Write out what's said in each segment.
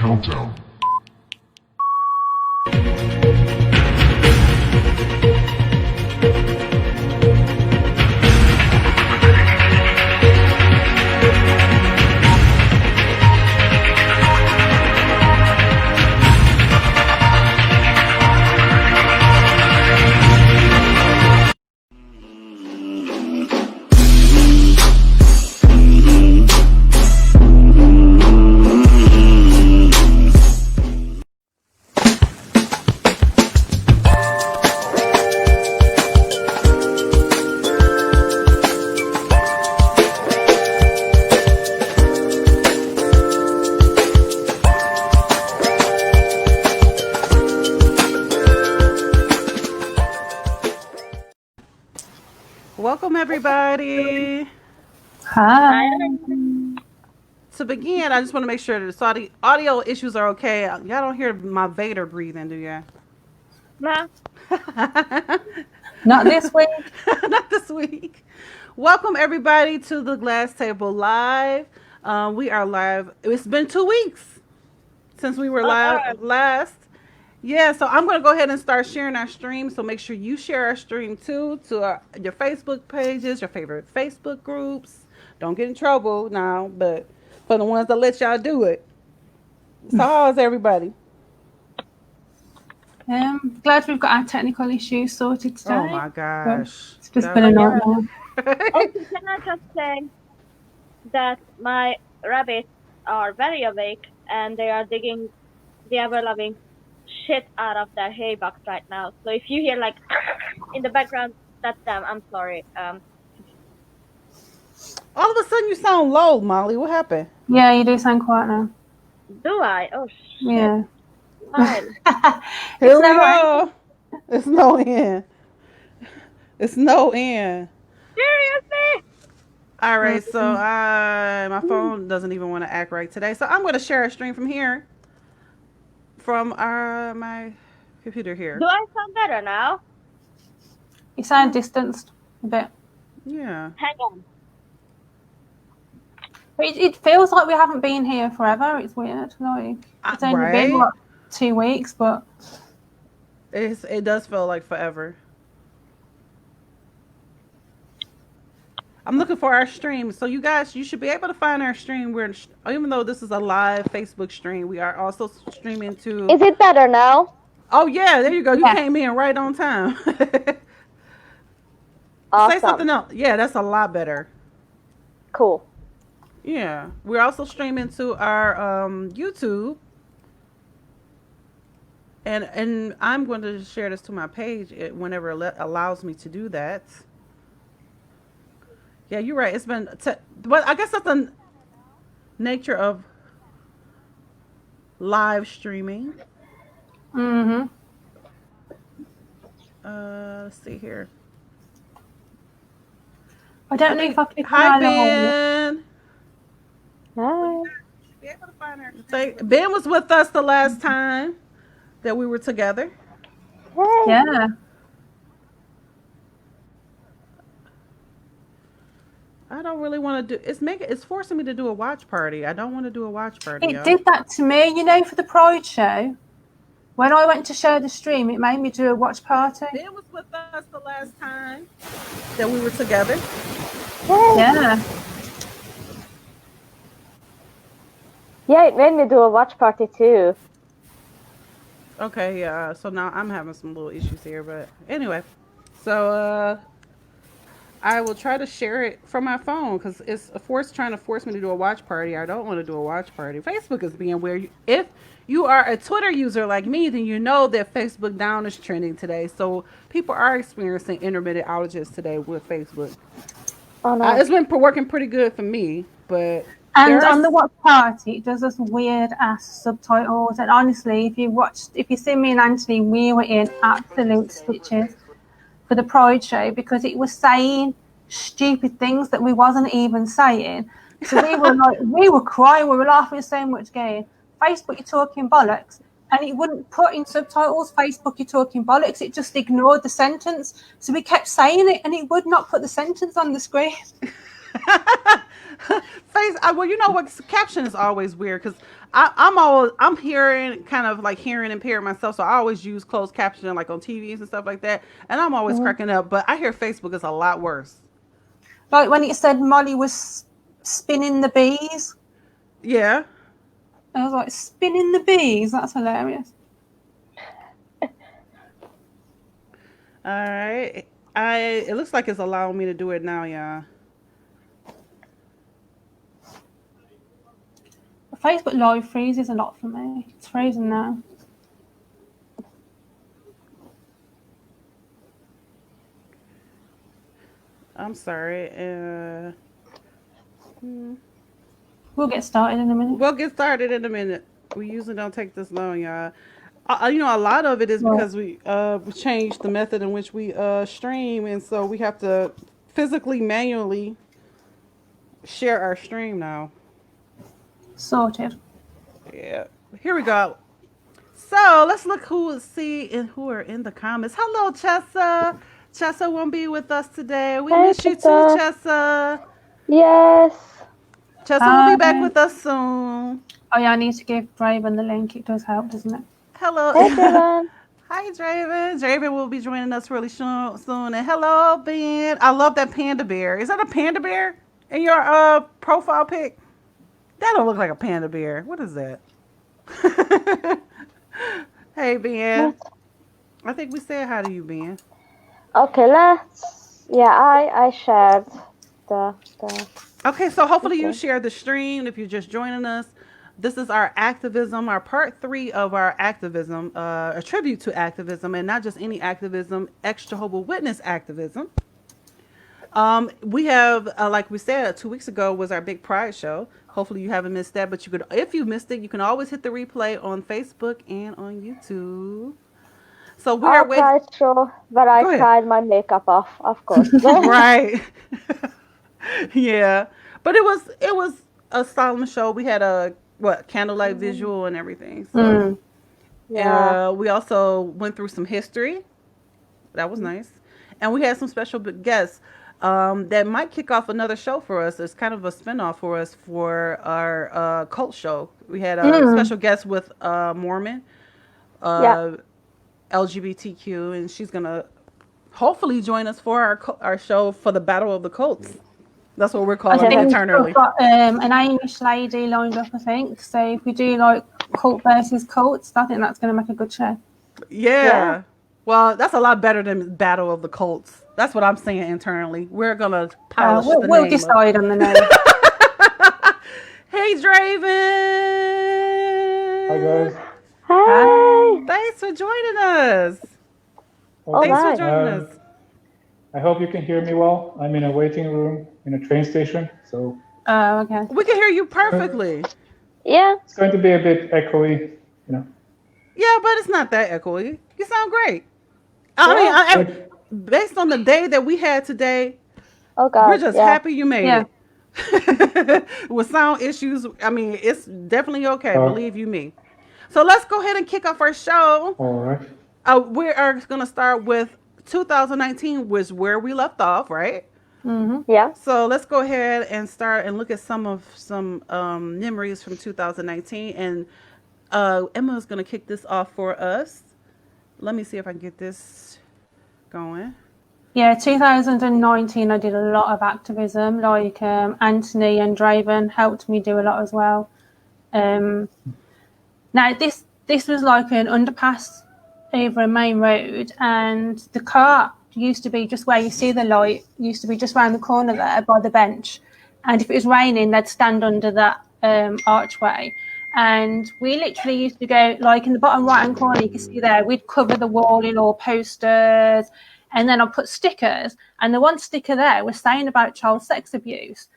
countdown. Welcome, everybody. Hi. To begin, I just want to make sure that the audio issues are okay. Y'all don't hear my Vader breathing, do ya? No. Not this week. Not this week. Welcome, everybody, to the Glass Table Live. We are live. It's been 2 weeks since we were live last. Yeah, so I'm going to go ahead and start sharing our stream. So make sure you share our stream too to your Facebook pages, your favorite Facebook groups. Don't get in trouble now, but for the ones that let y'all do it. So how's everybody? Glad we've got our technical issues sorted today. Oh my gosh. It's just been a nightmare. Also, can I just say that my rabbits are very awake and they are digging the ever-loving shit out of their hay box right now. So if you hear like in the background, that's them. I'm sorry. All of a sudden you sound low, Molly. What happened? Yeah, you do sound quiet now. Do I? Oh shit. Yeah. Fine. Here we go. It's no end. It's no end. Seriously? All right, so my phone doesn't even want to act right today. So I'm going to share a stream from here. From my computer here. Do I sound better now? You sound distanced a bit. Yeah. Hang on. It feels like we haven't been here forever. It's weird. Like, it's only been, what, 2 weeks, but... It does feel like forever. I'm looking for our stream. So you guys, you should be able to find our stream. Even though this is a live Facebook stream, we are also streaming to... Is it better now? Oh, yeah. There you go. You came in right on time. Awesome. Say something else. Yeah, that's a lot better. Cool. Yeah. We're also streaming to our YouTube. And I'm going to share this to my page whenever it allows me to do that. Yeah, you're right. It's been, but I guess that's the nature of live streaming. Mm-hmm. Let's see here. I don't know if I can... Hi, Ben. Hi. Be able to find her. Ben was with us the last time that we were together. Hey. Yeah. I don't really want to do. It's forcing me to do a watch party. I don't want to do a watch party. It did that to me, you know, for the Pride show. When I went to share the stream, it made me do a watch party. Ben was with us the last time that we were together. Yeah. Yeah, it made me do a watch party too. Okay, yeah. So now I'm having some little issues here, but anyway. So I will try to share it from my phone because it's trying to force me to do a watch party. I don't want to do a watch party. Facebook is being weird. If you are a Twitter user like me, then you know that Facebook down is trending today. So people are experiencing intermittent outages today with Facebook. Oh, no. It's been working pretty good for me, but... And on the watch party, it does us weird ass subtitles. And honestly, if you see me and Anthony, we were in absolute stitches for the Pride show because it was saying stupid things that we wasn't even saying. So we were crying, we were laughing so much, going, Facebook, you're talking bollocks. And it wouldn't put in subtitles, Facebook, you're talking bollocks. It just ignored the sentence. So we kept saying it and it would not put the sentence on the screen. Well, you know what? Caption is always weird because I'm hearing kind of like hearing impaired myself, so I always use closed captioning like on TVs and stuff like that, and I'm always cracking up. But I hear Facebook is a lot worse. Like when it said Molly was spinning the bees. Yeah. I was like, spinning the bees? That's hilarious. All right. It looks like it's allowing me to do it now, y'all. Facebook Live freezes a lot for me. It's frozen now. I'm sorry. We'll get started in a minute. We'll get started in a minute. We usually don't take this long, y'all. You know, a lot of it is because we changed the method in which we stream, and so we have to physically, manually share our stream now. Sorted. Yeah. Here we go. So let's look who are in the comments. Hello, Chessa. Chessa won't be with us today. We miss you too, Chessa. Yes. Chessa will be back with us soon. Oh yeah, I need to give Draven the link. It does help, doesn't it? Hello. Hey, Draven. Hi, Draven. Draven will be joining us really soon. And hello, Ben. I love that panda bear. Is that a panda bear in your profile pic? That don't look like a panda bear. What is that? Hey, Ben. I think we said hi to you, Ben. Okay, I shared the. Okay, so hopefully you shared the stream if you're just joining us. This is our activism, our part 3 of our activism, a tribute to activism, and not just any activism, ex-Jehovah's Witness activism. We have, like we said, 2 weeks ago was our big Pride show. Hopefully you haven't missed that, but you could, if you missed it, you can always hit the replay on Facebook and on YouTube. So we are waiting. Pride show where I cried my makeup off, of course. Right. Yeah, but it was a solemn show. We had a candlelight visual and everything. So yeah, we also went through some history. That was nice, and we had some special guests that might kick off another show for us. It's kind of a spinoff for us for our cult show. We had a special guest with Mormon, LGBTQ, and she's gonna hopefully join us for our show for the Battle of the Cults. That's what we're calling it internally. We've got an Amish lady lined up, I think. So if we do like cult versus cults, I think that's going to make a good show. Yeah. Well, that's a lot better than Battle of the Cults. That's what I'm saying internally. We're going to polish the name. We'll decide on the name. Hey, Draven. Hi, guys. Hi. Thanks for joining us. Thanks for joining us. I hope you can hear me well. I'm in a waiting room in a train station, so. Oh, okay. We can hear you perfectly. Yeah. It's going to be a bit echoey, you know. Yeah, but it's not that echoey. You sound great. I mean, based on the day that we had today, we're just happy you made it. With sound issues, I mean, it's definitely okay. Believe you me. So let's go ahead and kick off our show. All right. We are going to start with 2019 was where we left off, right? Mm-hmm. Yeah. So let's go ahead and start and look at some memories from 2019. And Emma's going to kick this off for us. Let me see if I can get this going. Yeah, 2019 I did a lot of activism. Like Anthony and Draven helped me do a lot as well. Now this was like an underpass over a main road, and the car used to be just where you see the light, used to be just around the corner there by the bench, and if it was raining they'd stand under that archway, and we literally used to go, like in the bottom right hand corner you can see there, we'd cover the wall in all posters, and then I'd put stickers, and the one sticker there was saying about child sex abuse.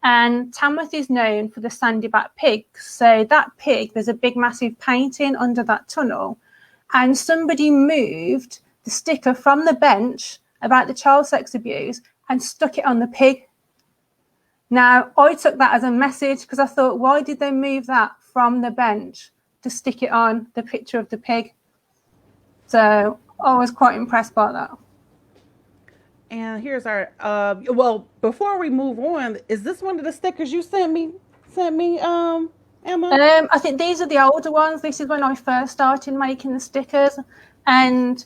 And Tamworth is known for the sandy-back pig, so that pig, there's a big massive painting under that tunnel, and somebody moved the sticker from the bench about the child sex abuse and stuck it on the pig. Now, I took that as a message because I thought, why did they move that from the bench to stick it on the picture of the pig? So I was quite impressed by that. And here's our, before we move on, is this one of the stickers you sent me, Emma? I think these are the older ones. This is when I first started making the stickers, and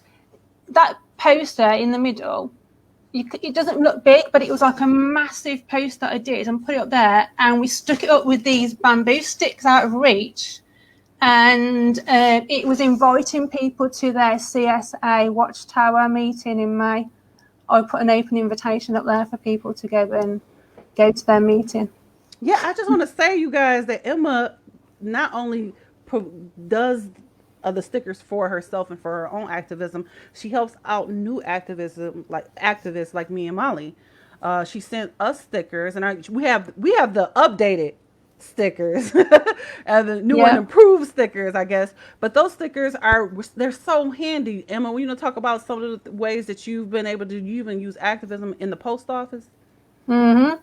that poster in the middle, it doesn't look big, but it was like a massive poster I did and put it up there, and we stuck it up with these bamboo sticks out of reach, and it was inviting people to their CSA Watchtower meeting in May. I put an open invitation up there for people to go to their meeting. Yeah, I just want to say, you guys, that Emma not only does the stickers for herself and for her own activism, she helps out new activists like me and Molly. She sent us stickers, and we have the updated stickers and the new and improved stickers, I guess. But those stickers they're so handy. Emma, we talk about some of the ways that you've been able to even use activism in the post office. Mm-hmm.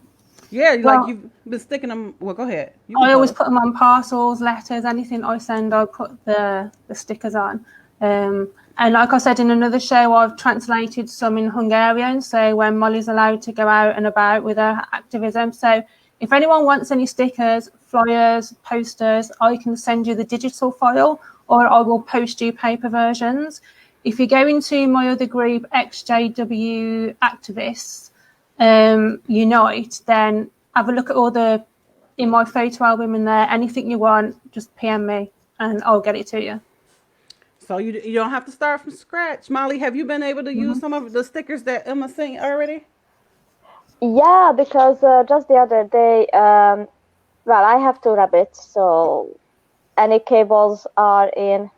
Yeah, like you've been sticking them. Well, go ahead. I always put them on parcels, letters, anything I send, I put the stickers on. And like I said in another show, I've translated some in Hungarian, so when Molly's allowed to go out and about with her activism. So if anyone wants any stickers, flyers, posters, I can send you the digital file, or I will post you paper versions. If you go into my other group, XJW Activists, Unite, then have a look at in my photo album in there. Anything you want, just PM me and I'll get it to you. So you don't have to start from scratch. Molly, have you been able to use some of the stickers that Emma sent already? Yeah, because just the other day, I have 2 rabbits, so any cables are in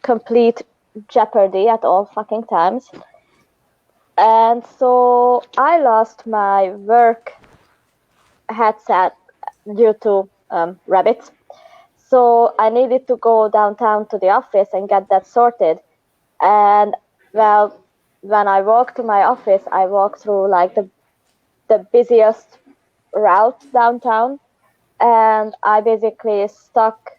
complete jeopardy at all fucking times. And so I lost my work headset due to rabbits. So I needed to go downtown to the office and get that sorted. And well, when I walked to my office, I walked through like the busiest route downtown. And I basically stuck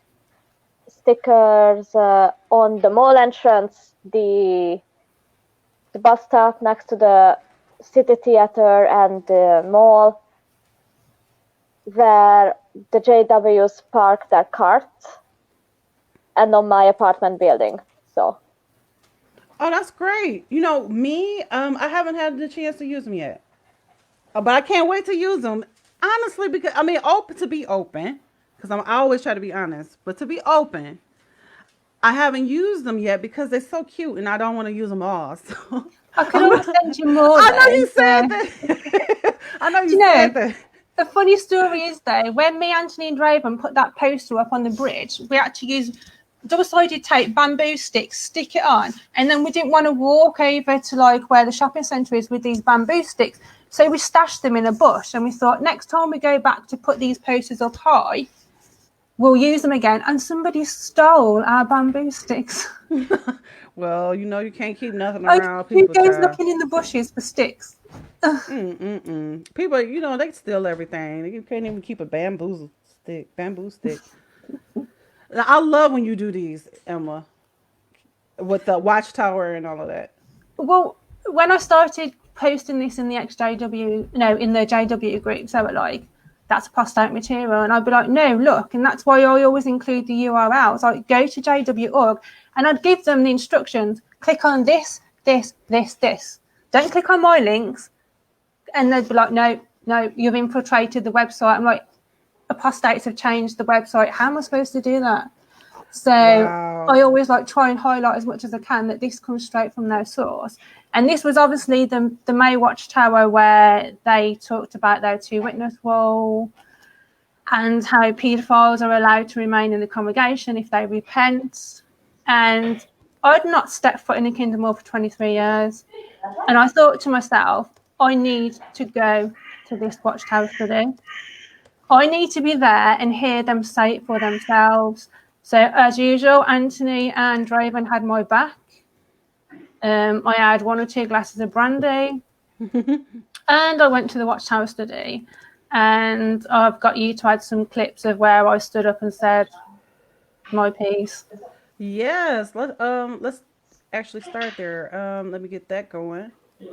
stickers on the mall entrance, the bus stop next to the city theater and the mall, where the JWs park their carts, and on my apartment building. So. Oh, that's great. Me, I haven't had the chance to use them yet, but I can't wait to use them. Honestly, because to be open, because I always try to be honest, but to be open, I haven't used them yet because they're so cute, and I don't want to use them all. So I could always send you more. I know you said that. I know you said that. The funny story is, though, when me, Anthony, and Raven put that poster up on the bridge, we had to use double-sided tape, bamboo sticks, stick it on, and then we didn't want to walk over to like where the shopping centre is with these bamboo sticks, so we stashed them in a bush, and we thought next time we go back to put these posters up high, we'll use them again. And somebody stole our bamboo sticks. Well, you can't keep nothing around people. Who goes looking in the bushes for sticks? People, they steal everything. You can't even keep a bamboo stick. I love when you do these, Emma, with the watchtower and all of that. Well, when I started posting this in the in the JW groups, they were like, that's apostate material. And I'd be like, no, look. And that's why I always include the URLs. Like, go to JW.org and I'd give them the instructions. Click on this. Don't click on my links. And they'd be like, no, you've infiltrated the website. I'm like, apostates have changed the website. How am I supposed to do that? So wow. I always try and highlight as much as I can that this comes straight from their source. And this was obviously the May Watchtower, where they talked about their 2-witness rule and how paedophiles are allowed to remain in the congregation if they repent. And I'd not stepped foot in the Kingdom Hall for 23 years. And I thought to myself, I need to go to this Watchtower study. I need to be there and hear them say it for themselves. So as usual, Anthony and Raven had my back. I had 1 or 2 glasses of brandy. And I went to the Watchtower study. And I've got you to add some clips of where I stood up and said my piece. Yes, let's actually start there. Let me get that going. Here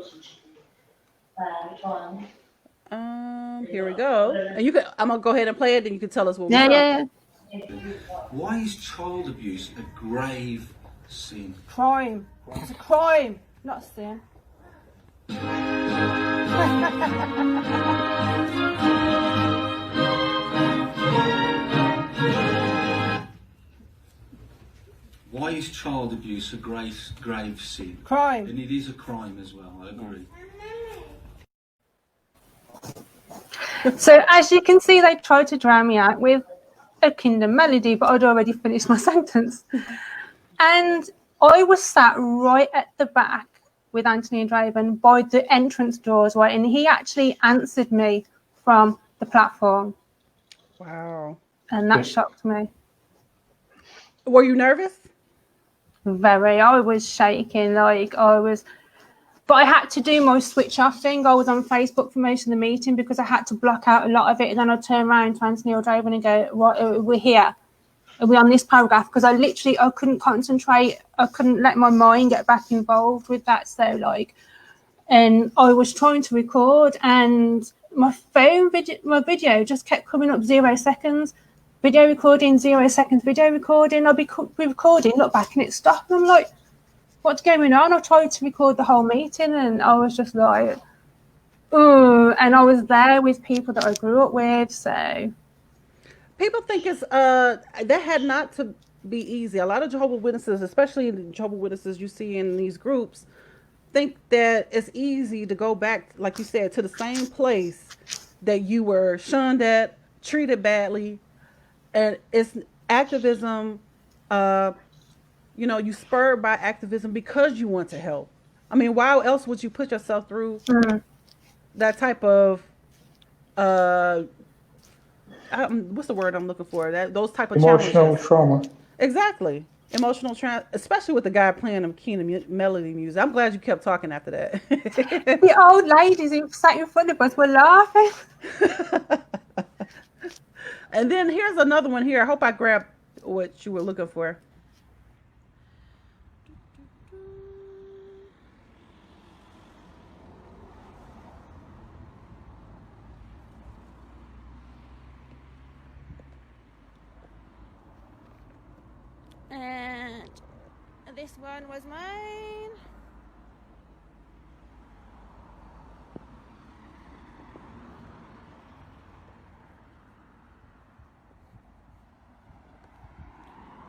we go. And I'm gonna go ahead and play it, and you can tell us what we're talking. Yeah. Why is child abuse a grave sin? Crime. It's a crime, not a sin. Why is child abuse a grave sin? Crime. And it is a crime as well, I agree. So as you can see, they tried to drown me out with a Kingdom melody, but I'd already finished my sentence. And I was sat right at the back with Anthony and Draven by the entrance doors, right, and he actually answered me from the platform. Wow. And that shocked me. Were you nervous? Very. I was shaking, like I was, but I had to do my switch off thing. I was on Facebook for most of the meeting because I had to block out a lot of it, and then I'd turn around to Anthony or Draven and go, "Right, we're here. Are we on this paragraph?" Because I couldn't concentrate. I couldn't let my mind get back involved with that. So like, and I was trying to record, and my video just kept coming up 0 seconds. Video recording, 0 seconds, video recording. I'll be recording, look back, and it stopped. And I'm like, what's going on? I tried to record the whole meeting, and I was just like, oh, and I was there with people that I grew up with, so. People think it's that had not to be easy. A lot of Jehovah's Witnesses, especially the Jehovah's Witnesses you see in these groups, think that it's easy to go back, like you said, to the same place that you were shunned at, treated badly. And it's activism, you spurred by activism because you want to help. I mean, why else would you put yourself through that type of, what's the word I'm looking for? Those type of emotional challenges. trauma. Exactly. Emotional trauma, especially with the guy playing the key melody music. I'm glad you kept talking after that. The old ladies who sat in front of us were laughing. And then here's another one here. I hope I grabbed what you were looking for. And this one was mine.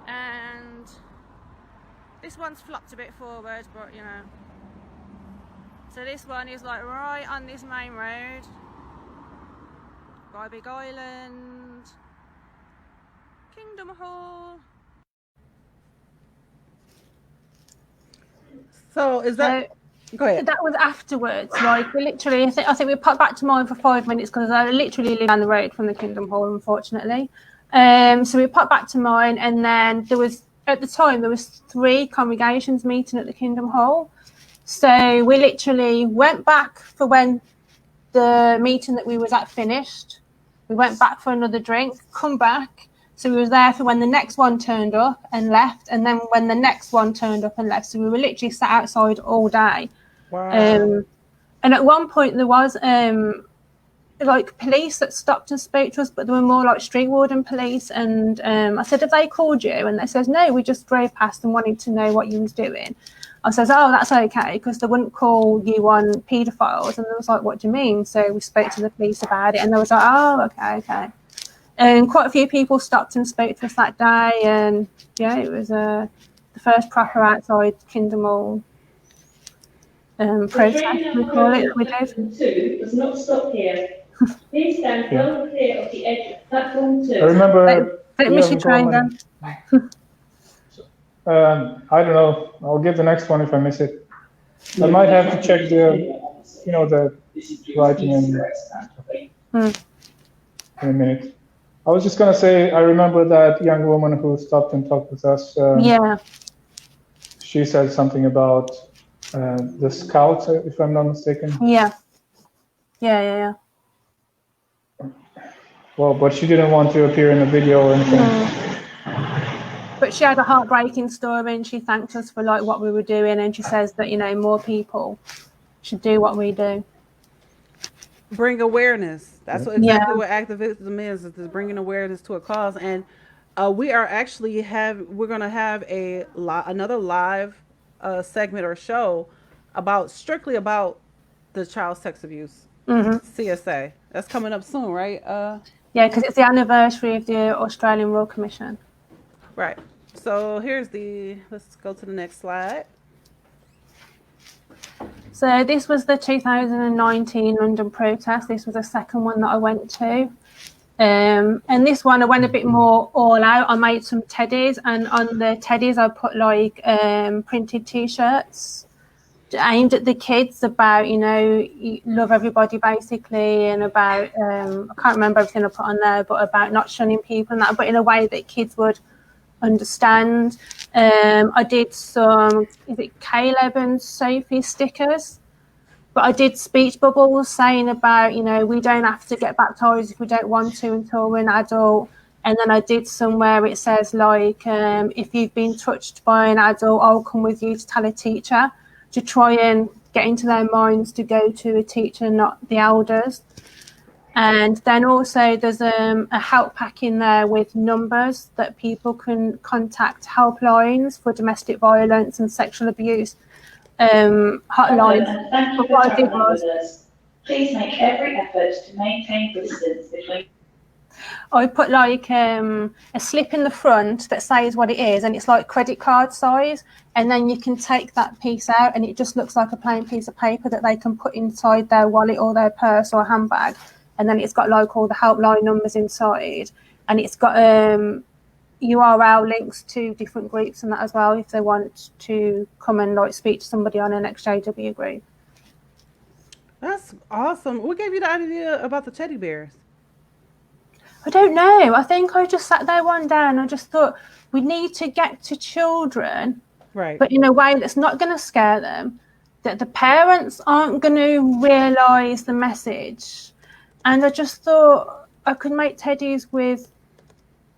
And this one's flopped a bit forward, but so this one is like right on this main road by Big Island, Kingdom Hall. So is that go ahead. That was afterwards. Like we literally, I think we popped back to mine for 5 minutes because I literally live down the road from the Kingdom Hall, unfortunately. So we popped back to mine, and then at the time there was 3 congregations meeting at the Kingdom Hall. So we literally went back for when the meeting that we was at finished. We went back for another drink, come back. So we was there for when the next one turned up and left, and then when the next one turned up and left. So we were literally sat outside all day. Wow. And at one point there was like police that stopped and spoke to us, but there were more like street warden police. And I said, have they called you? And they says, no, we just drove past and wanted to know what you was doing. I says, oh, that's okay, because they wouldn't call you on paedophiles. And they was like, what do you mean? So we spoke to the police about it, and they was like, oh, okay. And quite a few people stopped and spoke to us that day. And yeah, it was the first proper outside Kingdom Hall protest, we call it. We did. 2 does not stop here. Please stand well clear of the edge of platform 2. I remember. Don't miss your train, Dan. I don't know. I'll give the next one if I miss it. I might have to check the writing in a minute. I was just gonna say, I remember that young woman who stopped and talked with us. Yeah. She said something about the scouts, if I'm not mistaken. Yeah. Well, but she didn't want to appear in the video or anything. But she had a heartbreaking story, and she thanked us for like what we were doing, and she says that more people should do what we do. Bring awareness. That's exactly what activism is bringing awareness to a cause. And we're gonna have another live segment or show strictly about the child sex abuse CSA. That's coming up soon, right? Yeah, because it's the anniversary of the Australian Royal Commission. Right. So let's go to the next slide. So this was the 2019 London protest. This was the second one that I went to. And this one I went a bit more all out. I made some teddies, and on the teddies I put like printed t-shirts aimed at the kids about, love everybody basically, and about I can't remember everything I put on there, but about not shunning people and that, but in a way that kids would understand. I did some, is it Caleb and Sophie stickers? But I did speech bubbles saying about, we don't have to get baptised if we don't want to until we're an adult. And then I did somewhere it says like, if you've been touched by an adult, I'll come with you to tell a teacher, to try and get into their minds to go to a teacher, not the elders. And then also there's a help pack in there with numbers that people can contact, helplines for domestic violence and sexual abuse. Hotline. Thank you for travelling with us. Please make every effort to maintain distance between. I put like a slip in the front that says what it is, and it's like credit card size, and then you can take that piece out and it just looks like a plain piece of paper that they can put inside their wallet or their purse or handbag, and then it's got like all the helpline numbers inside, and it's got URL links to different groups and that as well if they want to come and like speak to somebody on an XJW group. That's awesome. What gave you the idea about the teddy bears? I don't know. I think I just sat there one day and I just thought we need to get to children, right? But in a way that's not going to scare them, that the parents aren't going to realise the message. And I just thought I could make teddies with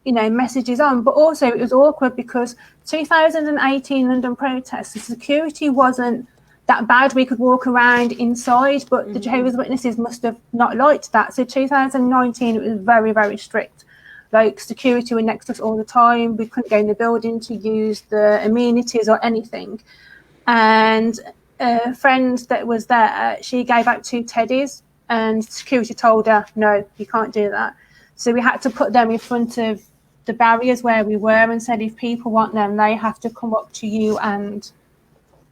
messages on, but also it was awkward because 2018 London protests, the security wasn't that bad. We could walk around inside, but the Jehovah's Witnesses must have not liked that. So 2019, it was very, very strict. Like security were next to us all the time. We couldn't go in the building to use the amenities or anything. And a friend that was there, she gave out 2 teddies and security told her, no, you can't do that. So we had to put them in front of the barriers where we were and said if people want them, they have to come up to you and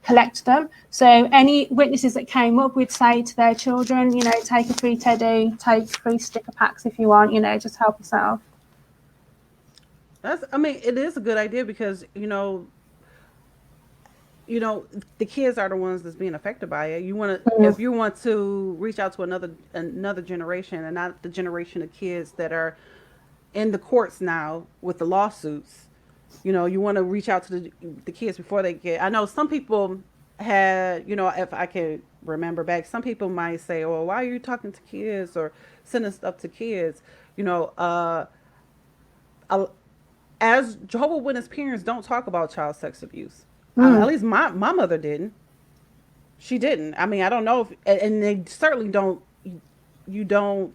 collect them. So any witnesses that came up, we'd say to their children, take a free teddy, take 3 sticker packs if you want, just help yourself. It is a good idea because, the kids are the ones that's being affected by it. If you want to reach out to another generation and not the generation of kids that are in the courts now with the lawsuits, you want to reach out to the kids before they get. I know some people had, if I can remember back, some people might say, "Oh, why are you talking to kids or sending stuff to kids?" As Jehovah's Witness parents don't talk about child sex abuse. At least my mother didn't. She didn't. I don't know and they certainly don't. You don't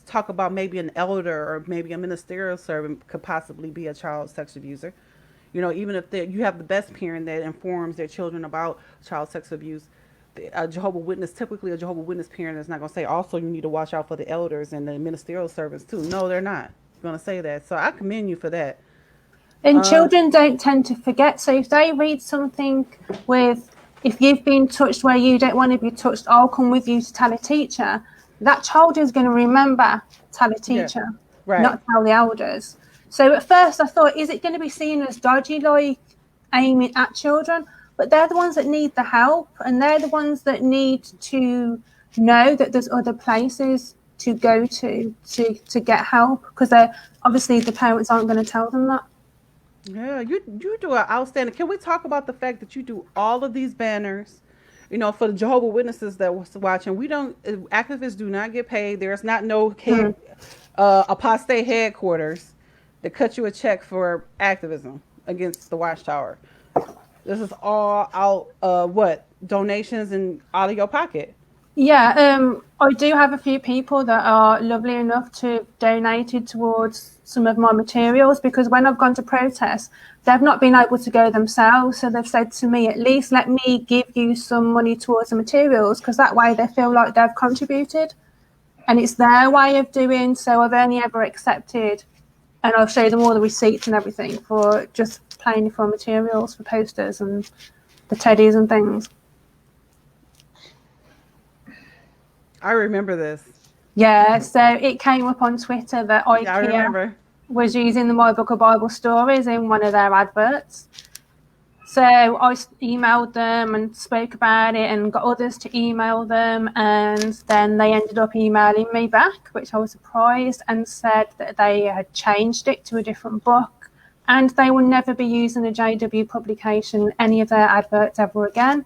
talk about maybe an elder or maybe a ministerial servant could possibly be a child sex abuser. Even if you have the best parent that informs their children about child sex abuse, typically a Jehovah's Witness parent is not going to say, also you need to watch out for the elders and the ministerial servants too. No, they're not going to say that. So I commend you for that. And children don't tend to forget. So if they read something with, if you've been touched where you don't want to be touched, I'll come with you to tell a teacher. That child is going to remember tell a teacher, not tell the elders. So at first I thought, is it going to be seen as dodgy, like aiming at children? But they're the ones that need the help, and they're the ones that need to know that there's other places to go to get help, because obviously the parents aren't going to tell them that. Yeah, you do an outstanding. Can we talk about the fact that you do all of these banners? For the Jehovah's Witnesses that was watching, activists do not get paid. There's not apostate headquarters that cut you a check for activism against the Watchtower. This is all out, donations and out of your pocket. Yeah, I do have a few people that are lovely enough to have donated towards some of my materials, because when I've gone to protest, they've not been able to go themselves. So they've said to me, at least let me give you some money towards the materials, because that way they feel like they've contributed. And it's their way of doing. So I've only ever accepted, and I'll show them all the receipts and everything for just paying for materials, for posters and the teddies and things. I remember this. Yeah, so it came up on Twitter that Yeah, I remember. IKEA was using the My Book of Bible Stories in one of their adverts. So I emailed them and spoke about it and got others to email them, and then they ended up emailing me back, which I was surprised, and said that they had changed it to a different book and they will never be using a JW publication in any of their adverts ever again.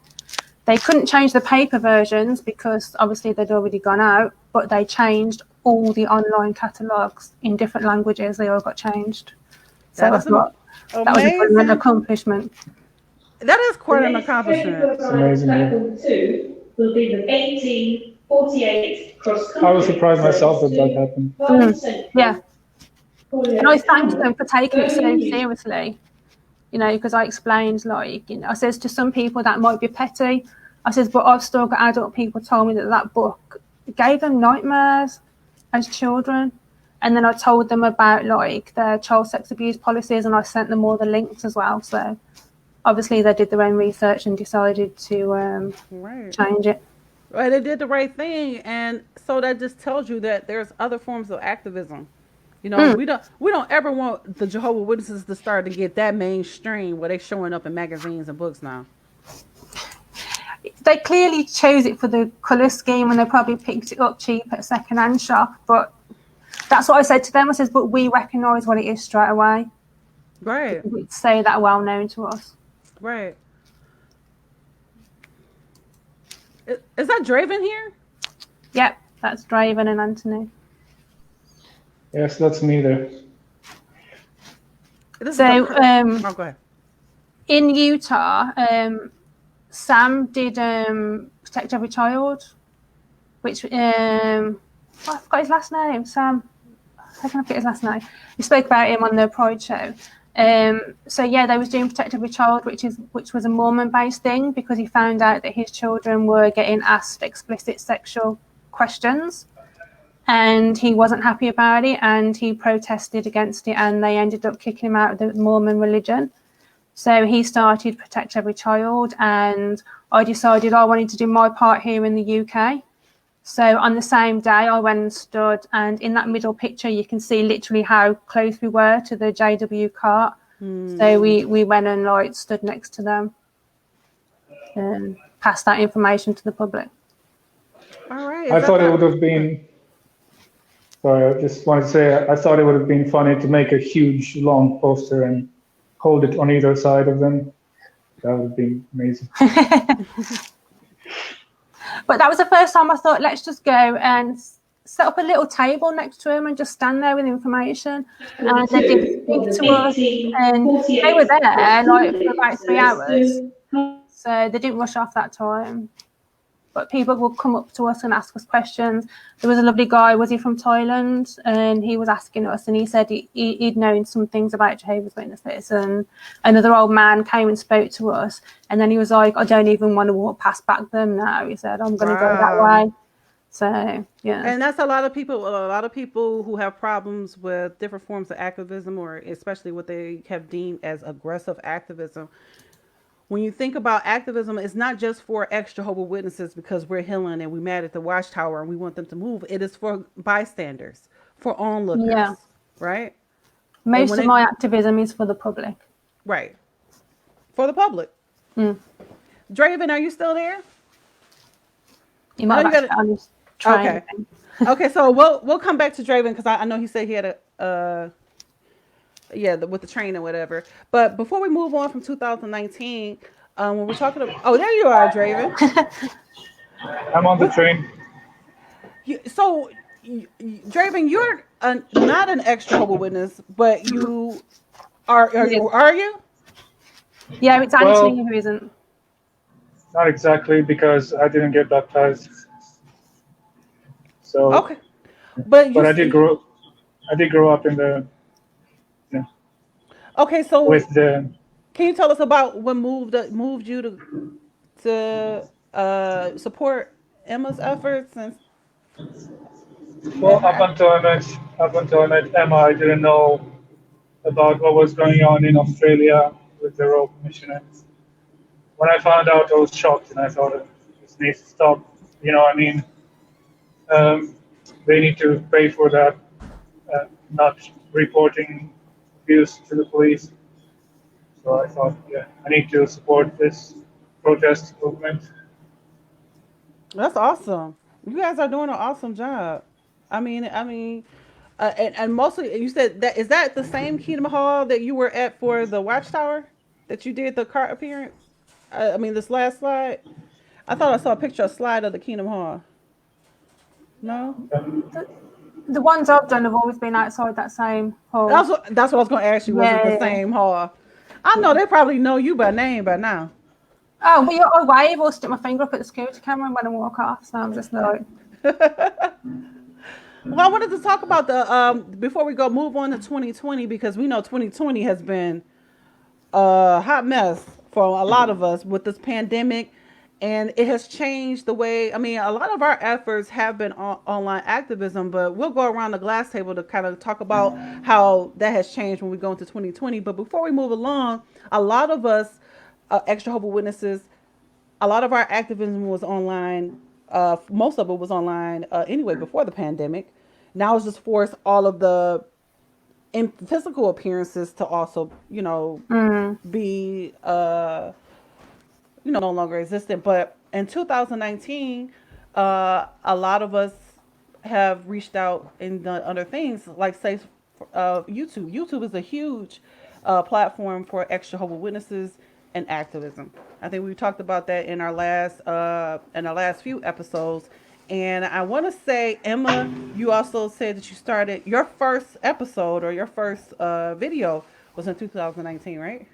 They couldn't change the paper versions because obviously they'd already gone out, but they changed all the online catalogues in different languages. They all got changed. So I thought that was a brilliant accomplishment. That is quite an accomplishment. It's amazing. Yeah. Will be the 1848 cross-country. I was surprised myself that happened. Yeah. And I thanked them for taking it so seriously, you know, because I explained, like, you know, I says to some people that might be petty. I says, but I've still got adult people told me that book gave them nightmares as children. And then I told them about, like, their child sex abuse policies, and I sent them all the links as well. So obviously they did their own research and decided to change it. Right, they did the right thing, and so that just tells you that there's other forms of activism. You know, we don't ever want the Jehovah's Witnesses to start to get that mainstream where they're showing up in magazines and books now. They clearly chose it for the colour scheme, and they probably picked it up cheap at a second-hand shop. But that's what I said to them. I says, but we recognise what it is straight away. Right. It's so that well known to us. Right. Is that Draven here? Yep, that's Draven and Anthony. Yes, that's me there. So, go ahead. In Utah, Sam did Protect Every Child, which I forgot his last name. Sam, how can I forget his last name? We spoke about him on the Pride show. So yeah, they was doing Protect Every Child, which was a Mormon-based thing, because he found out that his children were getting asked explicit sexual questions, and he wasn't happy about it, and he protested against it, and they ended up kicking him out of the Mormon religion. So he started Protect Every Child, and I decided I wanted to do my part here in the UK. So on the same day, I went and stood, and in that middle picture, you can see literally how close we were to the JW cart. So we went and, like, stood next to them and passed that information to the public. All right. I thought it would have been. Sorry, I just wanted to say I thought it would have been funny to make a huge, long poster and hold it on either side of them. That would have been amazing. But that was the first time I thought, let's just go and set up a little table next to him and just stand there with information. And they did speak to us, and they were there like for about 3 hours. So they didn't rush off that time. But people would come up to us and ask us questions. There was a lovely guy, was he from Thailand? And he was asking us, and he said he'd known some things about Jehovah's Witnesses. And another old man came and spoke to us, and then he was like, I don't even want to walk past back them now. He said, I'm going to go that way. So, yeah. And that's a lot of people who have problems with different forms of activism, or especially what they have deemed as aggressive activism. When you think about activism, it's not just for ex-Jehovah's Witnesses because we're healing and we're mad at the watchtower and we want them to move. It is for bystanders, for onlookers, right? Most of my activism is for the public. Right. For the public. Draven, are you still there? You might have on his train. Okay, so we'll come back to Draven because I know he said he had with the train or whatever. But before we move on from 2019, when we're talking about... Oh, there you are, Draven. I'm on the train. Draven, you're not an ex-Jehovah's Witness, but you are you? Yeah, it's Anthony who isn't. Not exactly, because I didn't get baptized. So, Okay, but but I did grow up in the, you know, okay. So with the. can you tell us about what moved you to support Emma's efforts Well, and her? up until I met Emma, I didn't know about what was going on in Australia with the Royal Commission. And when I found out, I was shocked, and I thought this needs to stop. I mean, um, they need to pay for that, not reporting abuse to the police. So I thought, yeah, I need to support this protest movement. That's awesome. You guys are doing an awesome job. And mostly you said that is that the same Kingdom Hall that you were at for the Watchtower that you did the cart appearance? This last slide. I thought I saw a picture, a slide of the Kingdom Hall. No, The ones I've done have always been outside that same hall. that's what I was going to ask you. Was it the same hall? I know they probably know you by name by now. Oh, well, I wave or stick my finger up at the security camera when I walk off. So I'm just like. Well, I wanted to talk about the before we move on to 2020 because we know 2020 has been a hot mess for a lot of us with this pandemic, and it has changed the way. A lot of our efforts have been online activism, but we'll go around the glass table to kind of talk about how that has changed when we go into 2020. But before we move along, a lot of us, Extra Hope Witnesses, a lot of our activism was online. Most of it was online anyway before the pandemic. Now it's just forced all of the physical appearances to also, be no longer existent. But in 2019, a lot of us have reached out and done other things, like say YouTube. YouTube is a huge platform for Extra Hope Witnesses and activism. I think we talked about that in our last few episodes. And I want to say, Emma, you also said that you started your first episode or your first video was in 2019, right?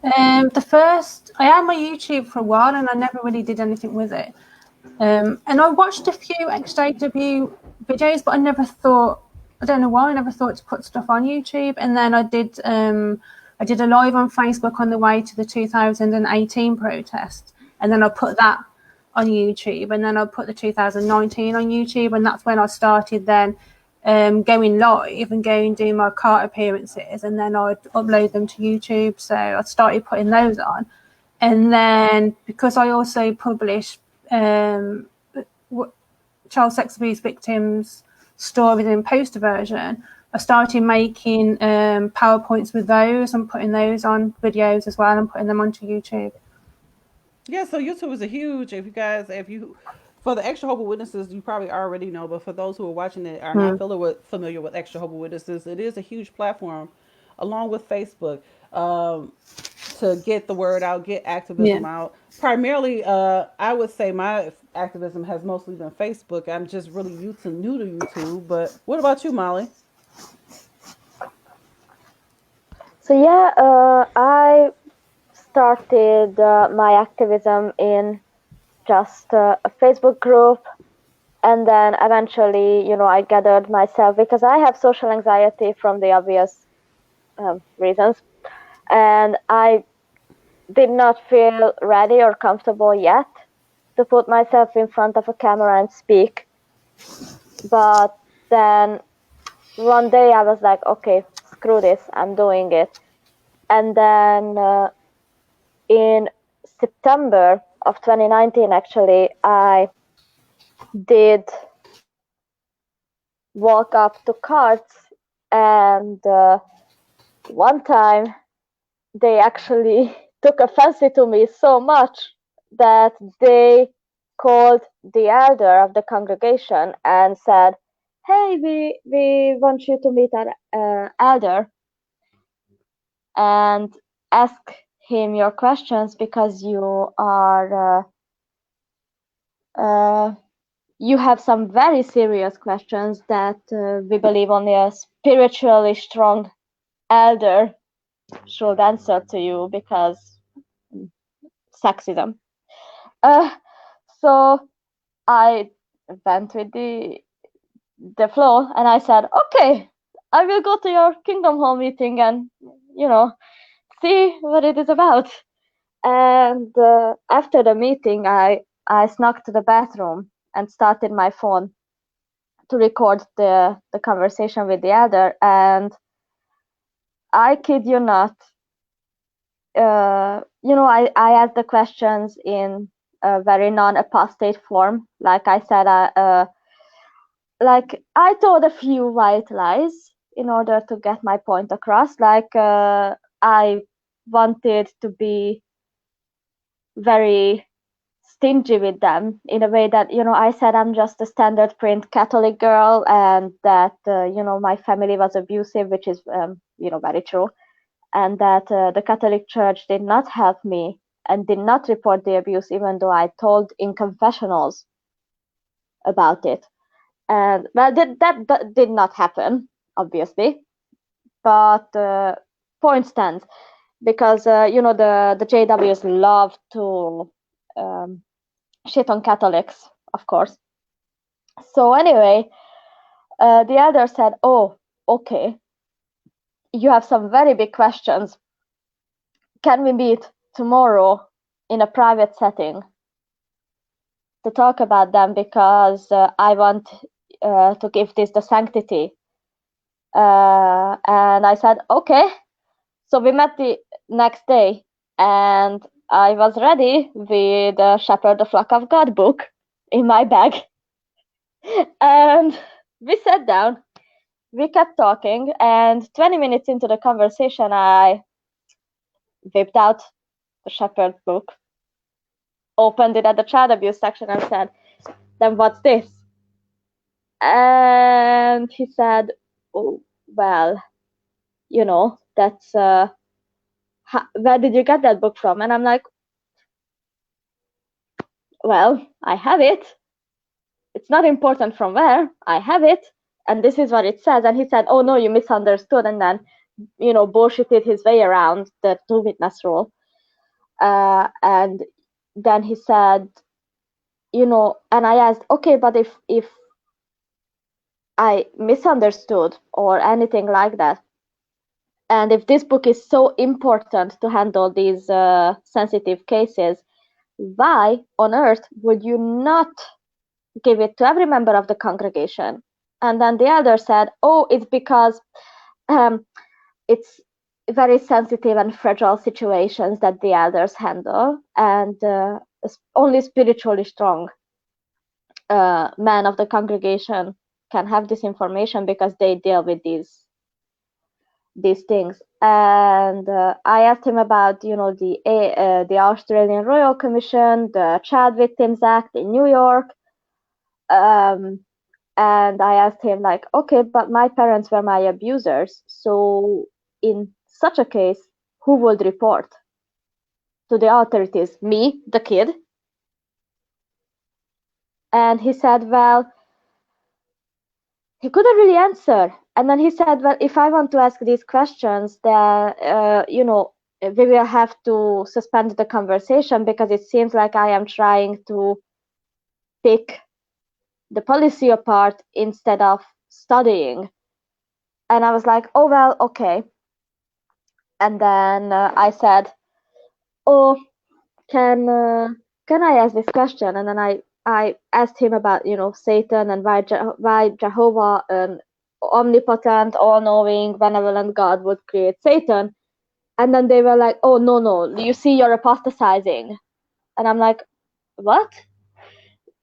The first, I had my YouTube for a while and I never really did anything with it. And I watched a few XJW videos, but I never thought, I don't know why, I never thought to put stuff on YouTube. And then I did a live on Facebook on the way to the 2018 protest. And then I put that on YouTube. And then I put the 2019 on YouTube. And that's when I started then going live and going do my cart appearances, and then I'd upload them to YouTube. So I started putting those on, and then because I also publish child sex abuse victims' stories in poster version, I started making PowerPoints with those and putting those on videos as well and putting them onto YouTube. Yeah, so YouTube is a huge. For the Extra Hope Witnesses, you probably already know, but for those who are watching it are not familiar with Extra Hope Witnesses, it is a huge platform, along with Facebook, to get the word out, get activism out. Primarily, I would say my activism has mostly been Facebook. I'm just really new to YouTube. But what about you, Molly? So I started my activism in just a Facebook group, and then eventually, I gathered myself because I have social anxiety from the obvious reasons, and I did not feel ready or comfortable yet to put myself in front of a camera and speak. But then one day I was like, okay, screw this, I'm doing it. And then in September of 2019, actually, I did walk up to carts, and one time they actually took a fancy to me so much that they called the elder of the congregation and said, hey, we want you to meet our elder and ask him your questions because you are you have some very serious questions that we believe only a spiritually strong elder should answer to you because sexism. So I went with the the floor, and I said, okay, I will go to your Kingdom Hall meeting and, see what it is about. And after the meeting, I snuck to the bathroom and started my phone to record the conversation with the elder. And I kid you not, I asked the questions in a very non-apostate form. Like I said, like I told a few white lies in order to get my point across. Like I wanted to be very stingy with them in a way that, I said I'm just a standard print Catholic girl, and that, my family was abusive, which is, very true, and that the Catholic Church did not help me and did not report the abuse, even though I told in confessionals about it. And well, that did not happen, obviously, but point stands, because the JWs love to shit on Catholics, of course. So anyway, the elder said, oh, okay, you have some very big questions. Can we meet tomorrow in a private setting to talk about them, because I want to give this the sanctity. And I said, okay. So we met the next day, and I was ready with the Shepherd the Flock of God book in my bag. And we sat down, we kept talking, and 20 minutes into the conversation, I whipped out the Shepherd book, opened it at the child abuse section, and said, then what's this? And he said, oh, well, that's where did you get that book from? And I'm like, well, I have it. It's not important from where. I have it, and this is what it says. And he said, oh no, you misunderstood, and then bullshitted his way around the two witness rule. And then he said, and I asked, okay, but if I misunderstood or anything like that, and if this book is so important to handle these sensitive cases, why on earth would you not give it to every member of the congregation? And then the elder said, oh, it's because it's very sensitive and fragile situations that the elders handle, and only spiritually strong men of the congregation can have this information, because they deal with these things. And I asked him about, the Australian Royal Commission, the Child Victims Act in New York, and I asked him, like, okay, but my parents were my abusers, so in such a case, who would report to the authorities? Me, the kid? And he said, well, he couldn't really answer. And then he said, well, if I want to ask these questions, then, we will have to suspend the conversation, because it seems like I am trying to pick the policy apart instead of studying. And I was like, oh, well, okay. And then I said, oh, can I ask this question? And then I asked him about, Satan, and why Jehovah, an omnipotent, all-knowing, benevolent God, would create Satan. And then they were like, oh, no, you see, you're apostatizing. And I'm like, what?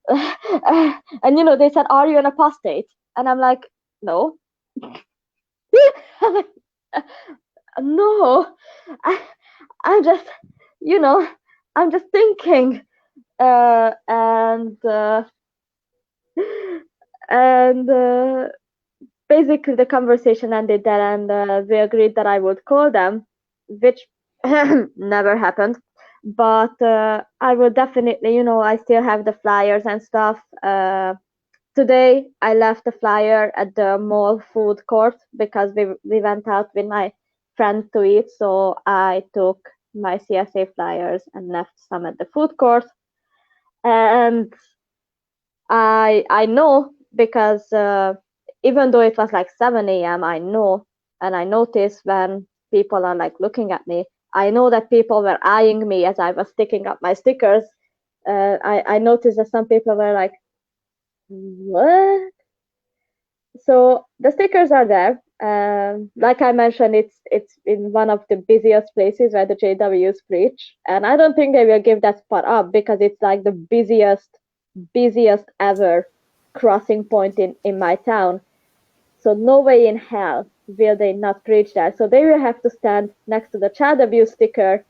And, they said, are you an apostate? And I'm like, no. No, I'm just, I'm just thinking. And basically the conversation ended there, and we agreed that I would call them, which never happened. But I will definitely, I still have the flyers and stuff. Today I left the flyer at the mall food court, because we went out with my friends to eat, so I took my CSA flyers and left some at the food court. And I know, because even though it was like 7 a.m., I know, and I noticed when people are like looking at me. I know that people were eyeing me as I was sticking up my stickers. I noticed that some people were like, what? So the stickers are there. Like I mentioned, it's in one of the busiest places where the JWs preach, and I don't think they will give that spot up because it's like the busiest ever crossing point in my town. So no way in hell will they not preach there. So they will have to stand next to the child abuse sticker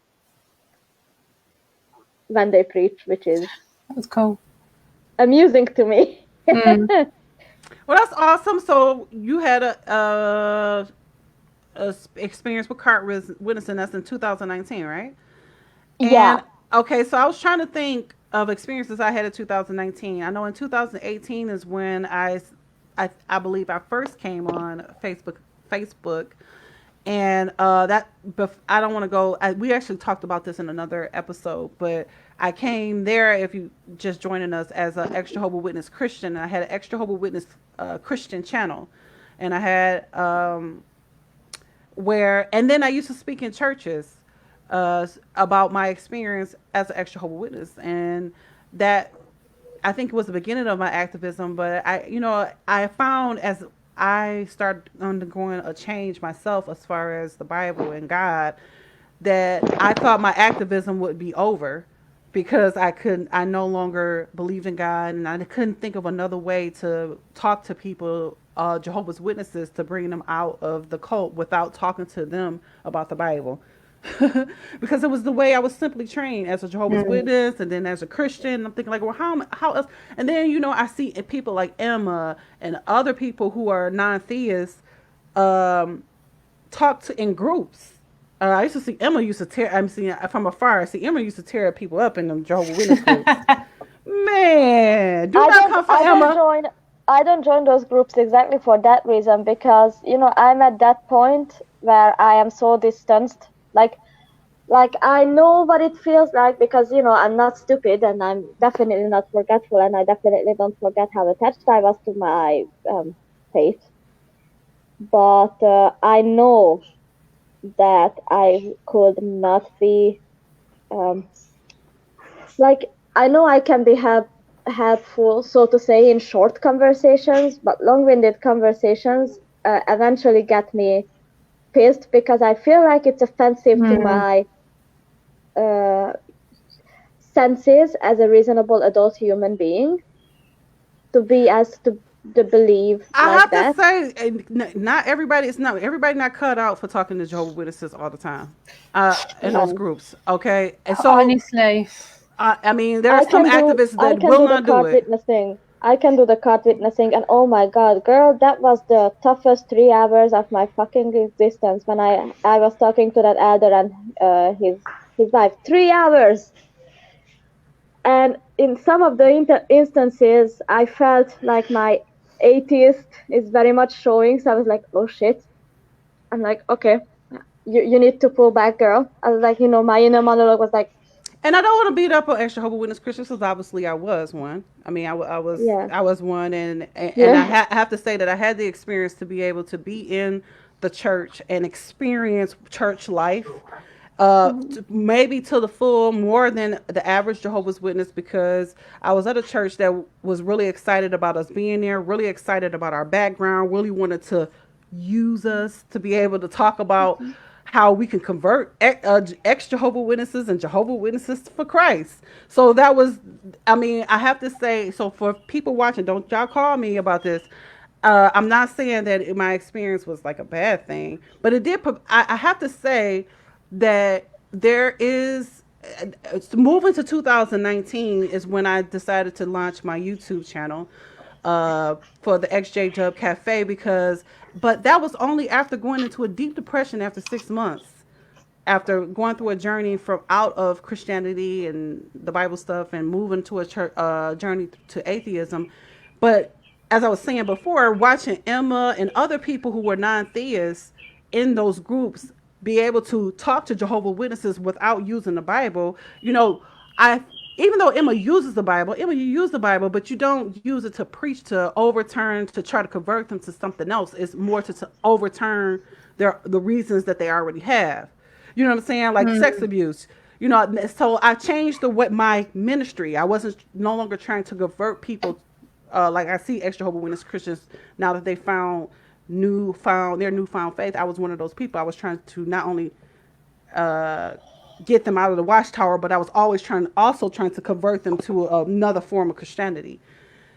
when they preach, which is That's cool. amusing to me. Well, that's awesome. So you had a experience with cart witnessing. That's in 2019, right? Yeah. And okay, so I was trying to think of experiences I had in 2019. I know in 2018 is when I believe I first came on Facebook, and I don't want to go. We actually talked about this in another episode, but I came there. If you just joining us as an extra Jehovah's Witness Christian, and I had an extra Jehovah's Witness Christian channel, and I had and then I used to speak in churches about my experience as an extra Jehovah's Witness, and that I think it was the beginning of my activism. But I found as I started undergoing a change myself as far as the Bible and God, that I thought my activism would be over because I no longer believed in God, and I couldn't think of another way to talk to people, Jehovah's Witnesses, to bring them out of the cult without talking to them about the Bible. Because it was the way I was simply trained as a Jehovah's Witness, and then as a Christian. I'm thinking like, well, how else? And then I see people like Emma and other people who are non-theists talk to in groups. I used to see Emma used to tear. I'm seeing from afar. I see Emma used to tear people up in them Jehovah's Witness groups. Man, do not come for Emma. I don't join those groups exactly for that reason, because I'm at that point where I am so distanced. Like I know what it feels like, because I'm not stupid, and I'm definitely not forgetful, and I definitely don't forget how attached I was to my faith. But I know that I could not be I know I can be helpful, so to say, in short conversations, but long-winded conversations eventually get me pissed, because I feel like it's offensive to my senses as a reasonable adult human being to believe I like have that. to say, not everybody not cut out for talking to Jehovah's Witnesses all the time in those groups. Okay, and so Honestly, I mean, there are some activists that will not do it. I can do the card witnessing, and oh my god, girl, that was the toughest 3 hours of my fucking existence when I was talking to that elder and his wife. 3 hours! And in some of the instances, I felt like my atheist is very much showing, so I was like, oh shit. I'm like, okay, you need to pull back, girl. I was like, my inner monologue was like, and I don't want to beat up on extra Jehovah's Witness Christians, because obviously I was one. I mean, I was one, and I have to say that I had the experience to be able to be in the church and experience church life, maybe to the full, more than the average Jehovah's Witness, because I was at a church that was really excited about us being there, really excited about our background, really wanted to use us to be able to talk about how we can convert ex-Jehovah's Witnesses and Jehovah's Witnesses for Christ. So that was, I mean, I have to say, so for people watching, don't y'all call me about this. I'm not saying that my experience was like a bad thing, but it did. I have to say that there is, moving to 2019 is when I decided to launch my YouTube channel for the XJ Dub Cafe, but that was only after going into a deep depression after 6 months, after going through a journey from out of Christianity and the Bible stuff and moving to a journey to atheism. But as I was saying before, watching Emma and other people who were non-theists in those groups be able to talk to Jehovah's Witnesses without using the Bible, even though Emma uses the Bible, Emma, you use the Bible, but you don't use it to preach, to overturn, to try to convert them to something else. It's more to overturn the reasons that they already have. You know what I'm saying? Like sex abuse. You know, so I changed what my ministry. I wasn't no longer trying to convert people. Like I see ex-Jehovah's Witness Christians now that they found their newfound faith. I was one of those people. I was trying to not only get them out of the watchtower, but I was always trying to convert them to another form of Christianity.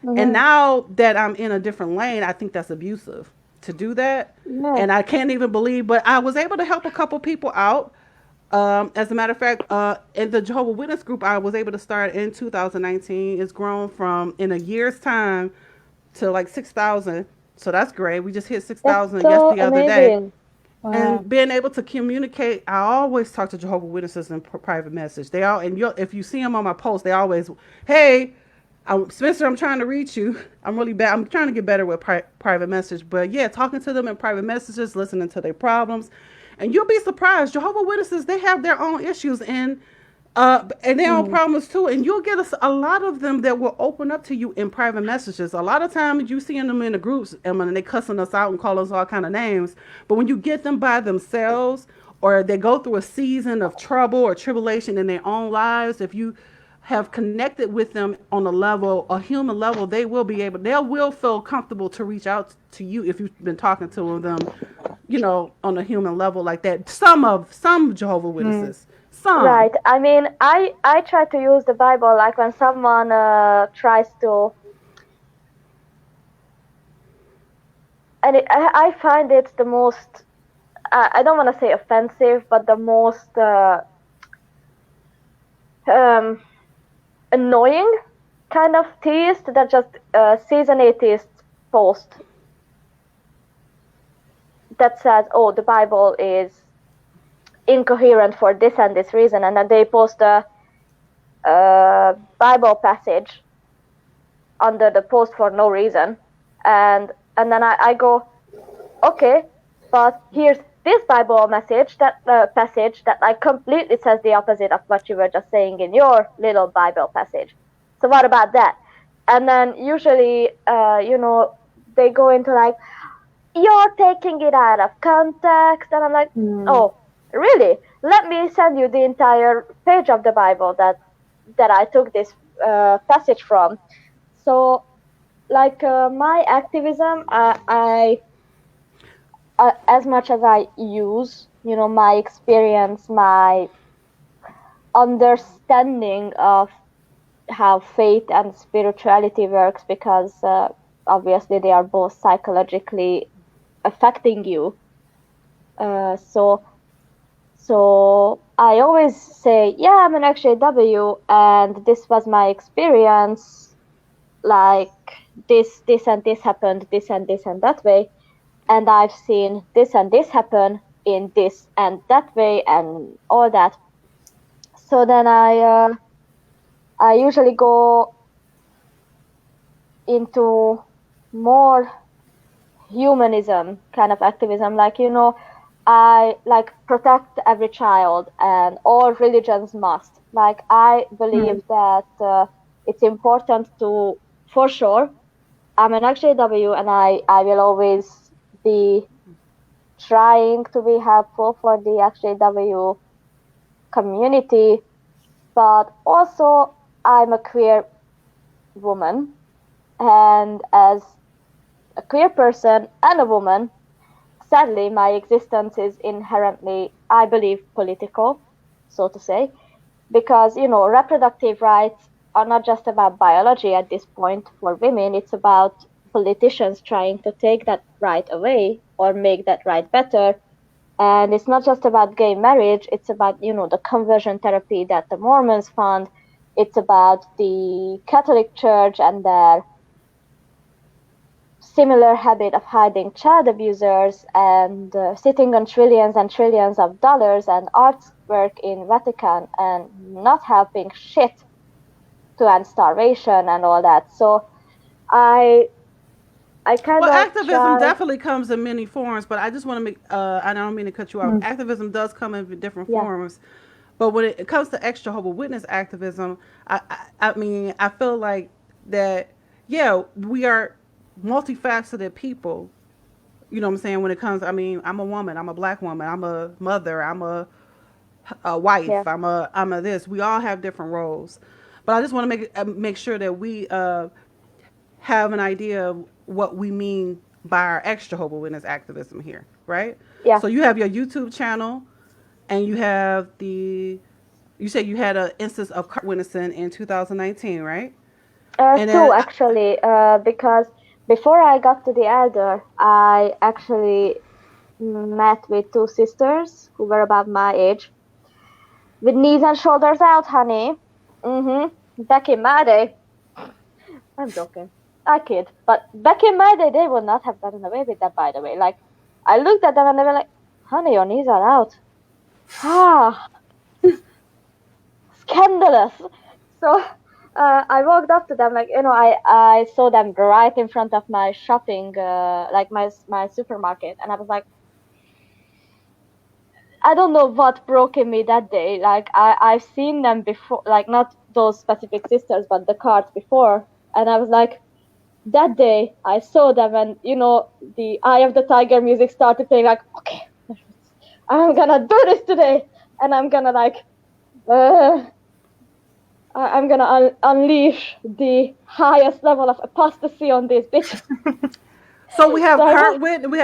And now that I'm in a different lane, I think that's abusive to do that. And I can't even believe, but I was able to help a couple people out. As a matter of fact, in the Jehovah's Witness group, I was able to start in 2019. It's grown from in a year's time to like 6,000. So that's great. We just hit 6,000 so the other day. Wow. And being able to communicate, I always talk to Jehovah's Witnesses in private message. They all, and if you see them on my post, they always, hey, Spencer, I'm trying to reach you. I'm really bad. I'm trying to get better with private message. But yeah, talking to them in private messages, listening to their problems. And you'll be surprised. Jehovah's Witnesses, they have their own issues and their own problems too. And you'll get a lot of them that will open up to you in private messages. A lot of times you see them in the groups, and they cussing us out and call us all kind of names. But when you get them by themselves, or they go through a season of trouble or tribulation in their own lives, if you have connected with them on a human level, they will feel comfortable to reach out to you if you've been talking to them, you know, on a human level like that. Some Jehovah's Witnesses. Some. Right. I mean, I try to use the Bible like when someone tries to, and I find it the most, I don't want to say offensive, but the most annoying kind of theist that just sees an atheist post that says, oh, the Bible is incoherent for this and this reason, and then they post a Bible passage under the post for no reason, and then I go, okay, but here's this Bible passage that like completely says the opposite of what you were just saying in your little Bible passage. So what about that? And then usually, they go into like, you're taking it out of context, and I'm like, oh, really? Let me send you the entire page of the Bible that I took this passage from. So, like my activism, I as much as I use, my experience, my understanding of how faith and spirituality works, because obviously they are both psychologically affecting you. So I always say, yeah, I'm an XJW, and this was my experience, like this and this happened, this and this and that way, and I've seen this and this happen in this and that way and all that. So then I usually go into more humanism kind of activism, like, I like protect every child and all religions must. Like, I believe that it's important to, for sure, I'm an XJW, and I will always be trying to be helpful for the XJW community, but also I'm a queer woman, and as a queer person and a woman, sadly, my existence is inherently, I believe, political, so to say, because, reproductive rights are not just about biology at this point for women. It's about politicians trying to take that right away or make that right better. And it's not just about gay marriage. It's about, the conversion therapy that the Mormons fund. It's about the Catholic Church and their similar habit of hiding child abusers and sitting on trillions and trillions of dollars and artwork in Vatican and not helping shit to end starvation and all that. So I kind of activism definitely comes in many forms, but I just want to make I don't mean to cut you off. Activism does come in different forms. But when it comes to extra Jehovah's Witness activism, I mean, I feel like that, yeah, we are multifaceted people. You know what I'm saying? When it comes, I mean, I'm a woman, I'm a black woman, I'm a mother, I'm a wife, Yeah. I'm a this. We all have different roles. But I just want to make sure that we have an idea of what we mean by our extra Jehovah's Witness activism here, right? Yeah. So you have your YouTube channel, and you have you said you had an instance of cart witnessing in 2019, right? And Two then actually, because before I got to the elder, I actually met with two sisters who were about my age, with knees and shoulders out, honey. Back in my day, I'm joking. I kid, but back in my day, they would not have gotten away with that. By the way, like I looked at them and they were like, "Honey, your knees are out." Ah, scandalous. So I walked up to them, like, I saw them right in front of my shopping, like my supermarket, and I was like, I don't know what broke in me that day. Like I've seen them before, like not those specific sisters, but the cards before, and I was like, that day I saw them, and the Eye of the Tiger music started playing. Like, okay, I'm gonna do this today, and I'm gonna like. I'm gonna unleash the highest level of apostasy on this bitch. so we have So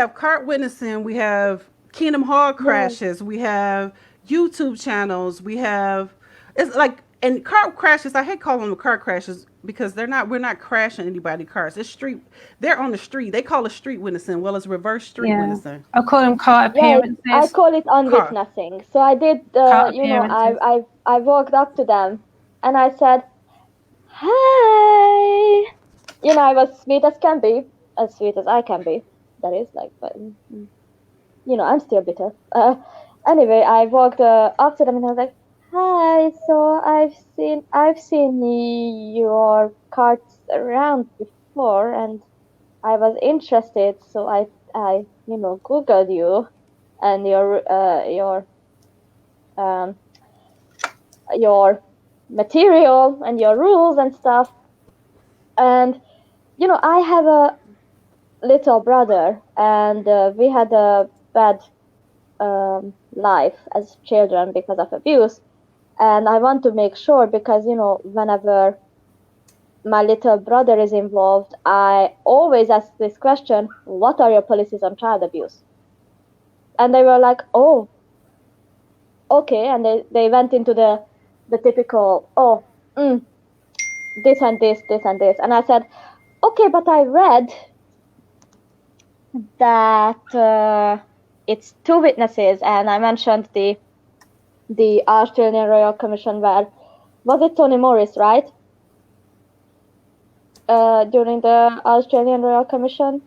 cart witnessing, we have Kingdom Heart yeah, crashes, we have YouTube channels, we have it's like and car crashes. I hate calling them car crashes because we're not crashing anybody's cars. It's street. They're on the street. They call it street witnessing. Well, it's reverse street Yeah. witnessing. I call them cart yeah, I appearances. call it Car. unwitnessing. So I did, Cart appearances. I walked up to them and I said, "Hi." I was sweet as can be, as sweet as I can be. That is like, but I'm still bitter. Anyway, I walked up to them and I was like, "Hi, so I've seen your cards around before, and I was interested, so I Googled you and your material and your rules and stuff, and I have a little brother, and we had a bad life as children because of abuse, and I want to make sure, because whenever my little brother is involved, I always ask this question: what are your policies on child abuse? And they were like, oh, okay, and they went into the typical, this and this, this and this, and I said, okay, but I read that it's two witnesses, and I mentioned the Australian Royal Commission, where was it Tony Morris, right? During the Australian Royal Commission,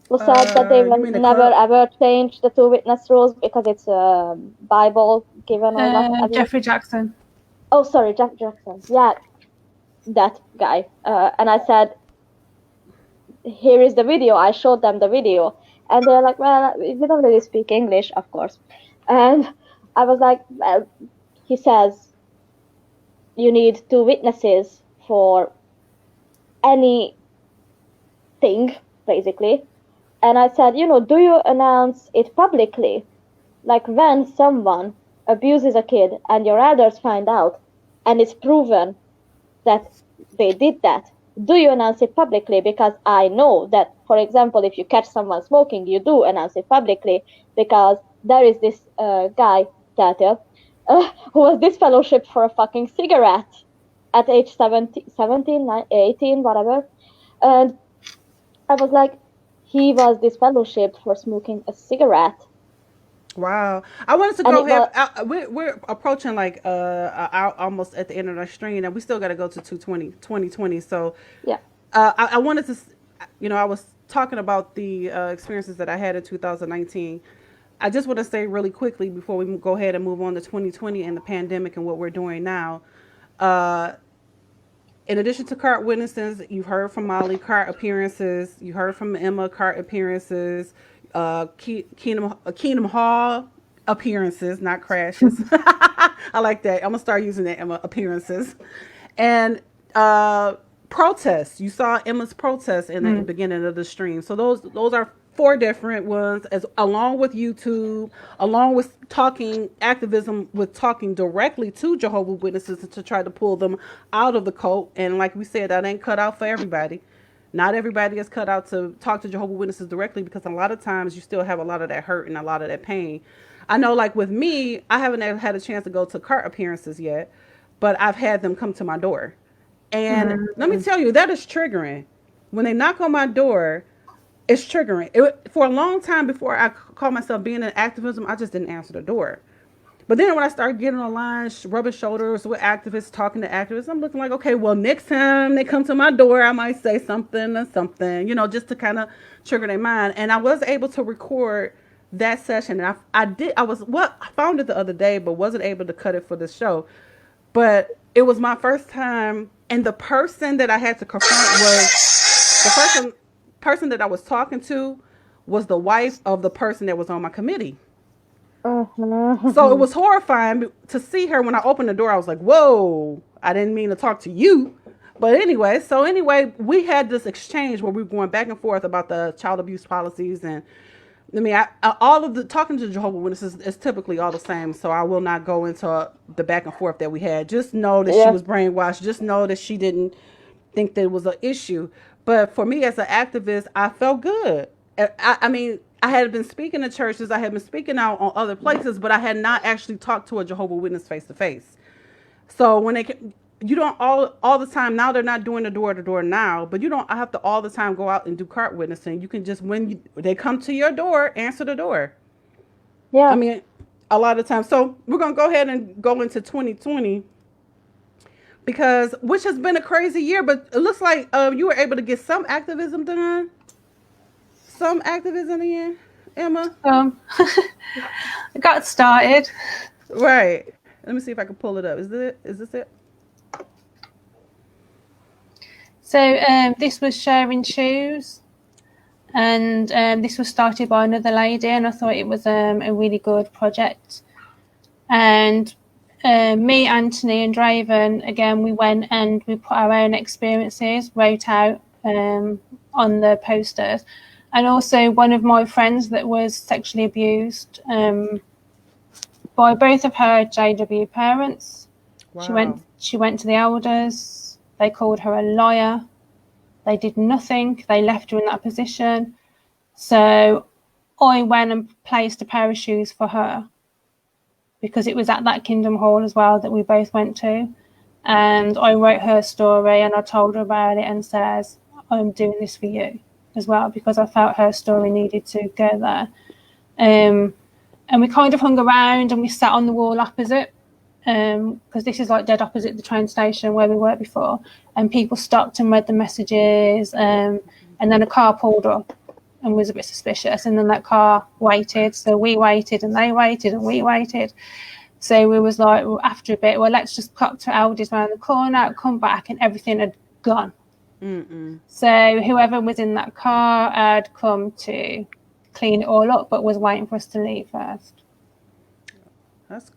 who said that they You will mean the never club? ever change the two witness rules because it's Bible given or what have you. Jeffrey Jackson. Oh, sorry, Jeff Jackson. Yeah, that guy. And I said, here is the video. I showed them the video, and they're like, well, we don't really speak English, of course. And I was like, well, he says you need two witnesses for anything, basically. And I said, do you announce it publicly? Like when someone abuses a kid and your elders find out and it's proven that they did that, do you announce it publicly? Because I know that, for example, if you catch someone smoking, you do announce it publicly, because there is this guy, Tatil, who was disfellowshipped for a fucking cigarette at age 17, 18, whatever. And I was like, he was disfellowshipped for smoking a cigarette. Wow. I wanted to And go it was, ahead. We're approaching like almost at the end of our stream, and we still got to go to 2020. So yeah. I wanted to, I was talking about the experiences that I had in 2019. I just want to say really quickly before we go ahead and move on to 2020 and the pandemic and what we're doing now. In addition to cart witnesses, you've heard from Molly, cart appearances. You heard from Emma, cart appearances. Kingdom Hall, appearances, not crashes. I like that. I'm gonna start using that, Emma. Appearances and protests. You saw Emma's protest in the beginning of the stream. So those are 4 different ones, as along with YouTube, along with talking activism, with talking directly to Jehovah's Witnesses to try to pull them out of the cult. And like we said, that ain't cut out for everybody. Not everybody is cut out to talk to Jehovah's Witnesses directly, because a lot of times you still have a lot of that hurt and a lot of that pain. I know, like with me, I haven't had a chance to go to cart appearances yet, but I've had them come to my door. And let me tell you, that is triggering. When they knock on my door, it's triggering. For a long time before I called myself being in activism, I just didn't answer the door. But then when I started getting online, rubbing shoulders with activists, talking to activists, I'm looking like, okay, well, next time they come to my door, I might say something or something, just to kind of trigger their mind. And I was able to record that session. And I found it the other day, but wasn't able to cut it for this show. But it was my first time. And the person that I had to confront was the person that I was talking to was the wife of the person that was on my committee. So it was horrifying to see her. When I opened the door, I was like, whoa, I didn't mean to talk to you. But anyway, we had this exchange where we were going back and forth about the child abuse policies. And I mean, all of the talking to Jehovah's Witnesses is typically all the same. So I will not go into the back and forth that we had. Just know that she was brainwashed. Just know that she didn't think that it was an issue. But for me as an activist, I felt good. I mean, I had been speaking to churches, I had been speaking out on other places, but I had not actually talked to a Jehovah's Witness face to face. So when you don't all the time, now they're not doing the door to door now, but you don't have to all the time go out and do cart witnessing. You can just, when they come to your door, answer the door. Yeah. I mean, a lot of times. So we're going to go ahead and go into 2020, which has been a crazy year, but it looks like you were able to get some activism done. Some activism in, Emma? I got started. Right. Let me see if I can pull it up. Is this it? So this was Sharing Shoes, and this was started by another lady, and I thought it was a really good project. And me, Anthony, and Draven, again, we went and we put our own experiences, wrote out on the posters. And also one of my friends that was sexually abused by both of her JW parents. Wow. She went to the elders. They called her a liar. They did nothing. They left her in that position. So I went and placed a pair of shoes for her, because it was at that Kingdom Hall as well that we both went to. And I wrote her story and I told her about it and says, I'm doing this for you as well, because I felt her story needed to go there. And we kind of hung around and we sat on the wall opposite, because this is like dead opposite the train station where we were before, and people stopped and read the messages, and then a car pulled up and was a bit suspicious, and then that car waited, so we waited and they waited and we waited. So we was like, well, after a bit, well, let's just pop to Aldi's around the corner, come back, and everything had gone. So whoever was in that car had come to clean it all up, but was waiting for us to leave first. That's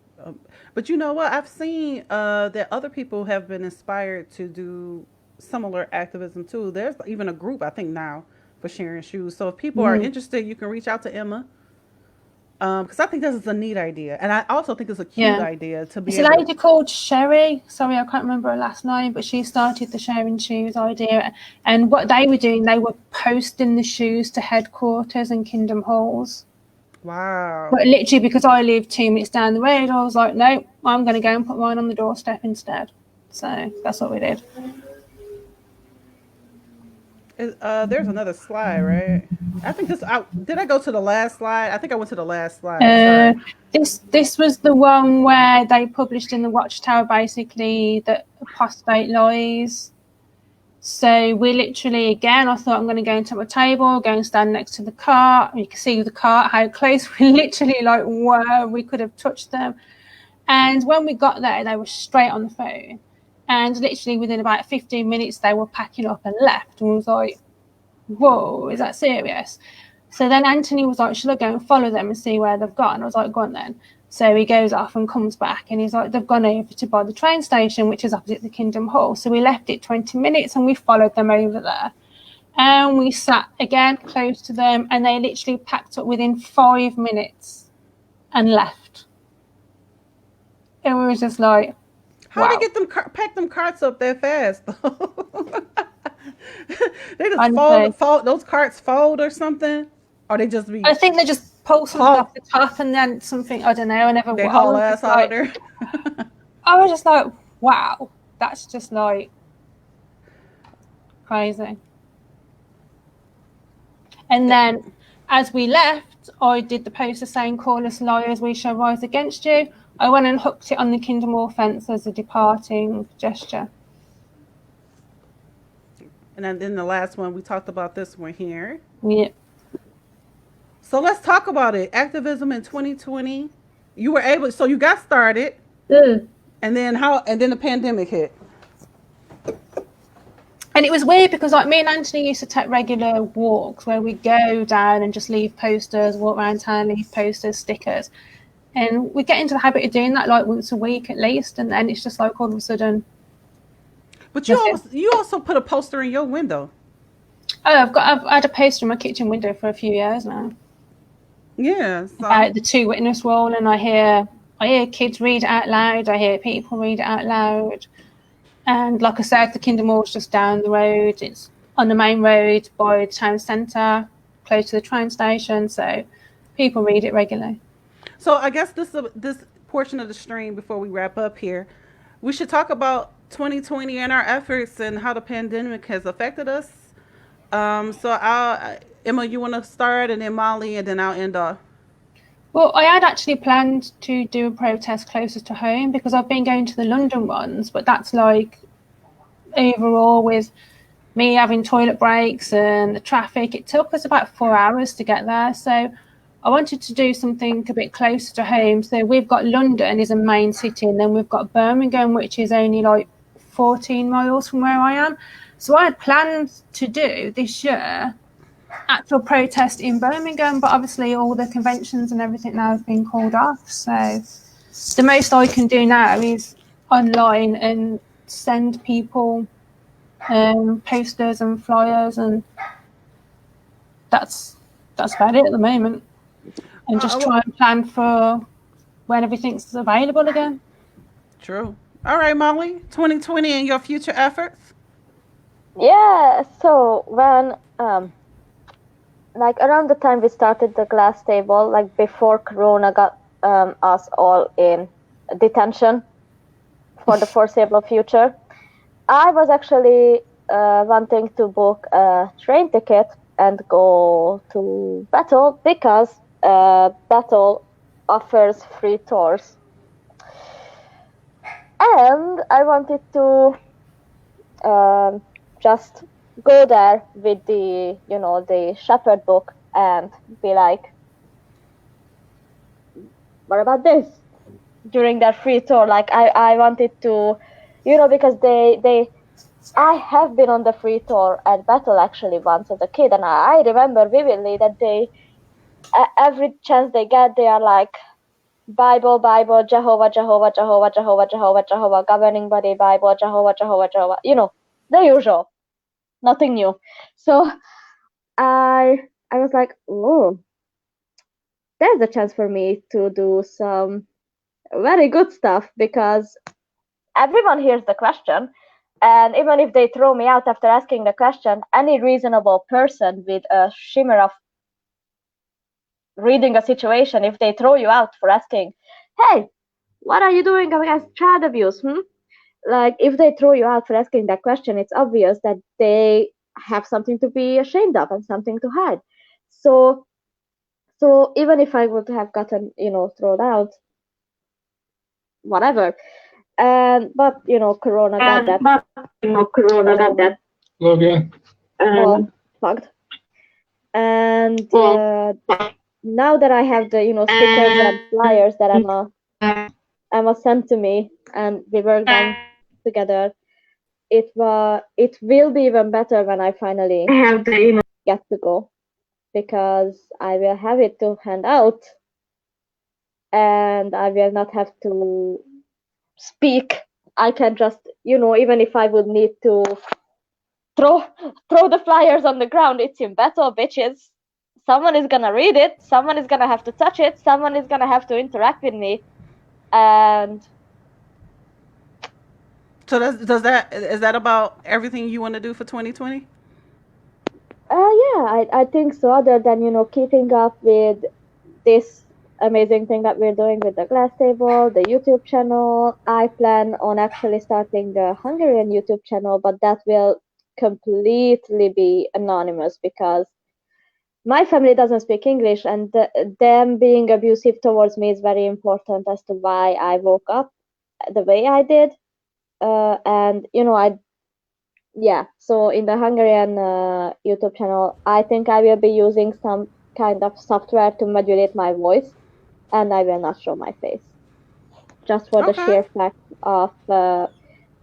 but you know what, I've seen that other people have been inspired to do similar activism too. There's even a group, I think, now for Sharing Shoes. So if people are interested, you can reach out to Emma, because I think this is a neat idea, and I also think it's a cute idea to be. It's a lady called Sherry. Sorry, I can't remember her last name, but she started the Sharing Shoes idea. And what they were doing, they were posting the shoes to headquarters and Kingdom Halls. Wow. But literally, because I live 2 minutes down the road, I was like, no, I'm going to go and put mine on the doorstep instead. So that's what we did. There's another slide, right? I think did I go to the last slide? I think I went to the last slide. This was the one where they published in the Watchtower basically that apostate lies. So we literally, again, I thought I'm going to go into my table, go and stand next to the cart. You can see the cart, how close we literally were. We could have touched them. And when we got there, they were straight on the phone. And literally within about 15 minutes, they were packing up and left. And I was like, whoa, is that serious? So then Anthony was like, should I go and follow them and see where they've gone? I was like, go on then. So he goes off and comes back and he's like, they've gone over to by the train station, which is opposite the Kingdom Hall. So we left it 20 minutes and we followed them over there. And we sat again close to them and they literally packed up within 5 minutes and left. And we were just like, How they get them pack them carts up that fast? They just fold those carts fold or something, or they just be. I think they just pull something off the top and then something. I don't know. I never. They haul ass out of there. I was just like, wow, that's just like crazy. And then as we left, I did the poster saying, "Call us liars, we shall rise against you." I went and hooked it on the Kingdom Hall fence as a departing gesture. And then the last one, we talked about this one here. Yeah. So let's talk about it. Activism in 2020. You were able, so you got started. And then the pandemic hit. And it was weird because like me and Anthony used to take regular walks where we go down and just leave posters, walk around town, leave posters, stickers. And we get into the habit of doing that like once a week at least. And then it's just like all of a sudden. But you also put a poster in your window. Oh, I've had a poster in my kitchen window for a few years now. Yeah. So. About the 2 witness rule, and I hear kids read it out loud. I hear people read it out loud. And like I said, the Kingdom Hall is just down the road. It's on the main road by the town centre, close to the train station. So people read it regularly. So I guess this portion of the stream before we wrap up here, we should talk about 2020 and our efforts and how the pandemic has affected us. So Emma, you want to start, and then Molly, and then I'll end off. Well, I had actually planned to do a protest closer to home because I've been going to the London ones, but that's like overall with me having toilet breaks and the traffic, it took us about 4 hours to get there. So I wanted to do something a bit closer to home. So we've got London is a main city, and then we've got Birmingham, which is only like 14 miles from where I am. So I had planned to do this year actual protest in Birmingham, but obviously all the conventions and everything now have been called off. So the most I can do now is online and send people posters and flyers, and that's about it at the moment. And just try and plan for when everything's available again. True. All right, Molly, 2020 and your future efforts? Yeah, so when, like around the time we started the glass table, like before Corona got us all in detention for the foreseeable future, I was actually wanting to book a train ticket and go to Battle because Battle offers free tours. And I wanted to just go there with the shepherd book and be like, what about this? During that free tour, like I wanted to, because I have been on the free tour at Battle actually once as a kid, and I remember vividly that they, every chance they get, they are like, Bible, Jehovah, governing body, Bible, Jehovah, the usual, nothing new. So I was like, oh, there's a chance for me to do some very good stuff, because everyone hears the question, and even if they throw me out after asking the question, any reasonable person with a shimmer of reading a situation, if they throw you out for asking, hey, what are you doing against child abuse? Like, if they throw you out for asking that question, it's obvious that they have something to be ashamed of and something to hide. So even if I would have gotten, thrown out, whatever. But Corona got that. Logan. Fucked. And now that I have the stickers and flyers that Emma sent to me, and we worked them together, it will be even better when I finally get to go. because I will have it to hand out, and I will not have to speak. I can just, even if I would need to throw the flyers on the ground, it's in battle, bitches. Someone is gonna read it, someone is gonna have to touch it, someone is gonna have to interact with me. And So is that about everything you want to do for 2020? yeah, I think so. Other than, keeping up with this amazing thing that we're doing with the glass table, the YouTube channel, I plan on actually starting a Hungarian YouTube channel, but that will completely be anonymous because my family doesn't speak English, and them being abusive towards me is very important as to why I woke up the way I did. And so in the Hungarian YouTube channel, I think I will be using some kind of software to modulate my voice, and I will not show my face, just for the sheer fact of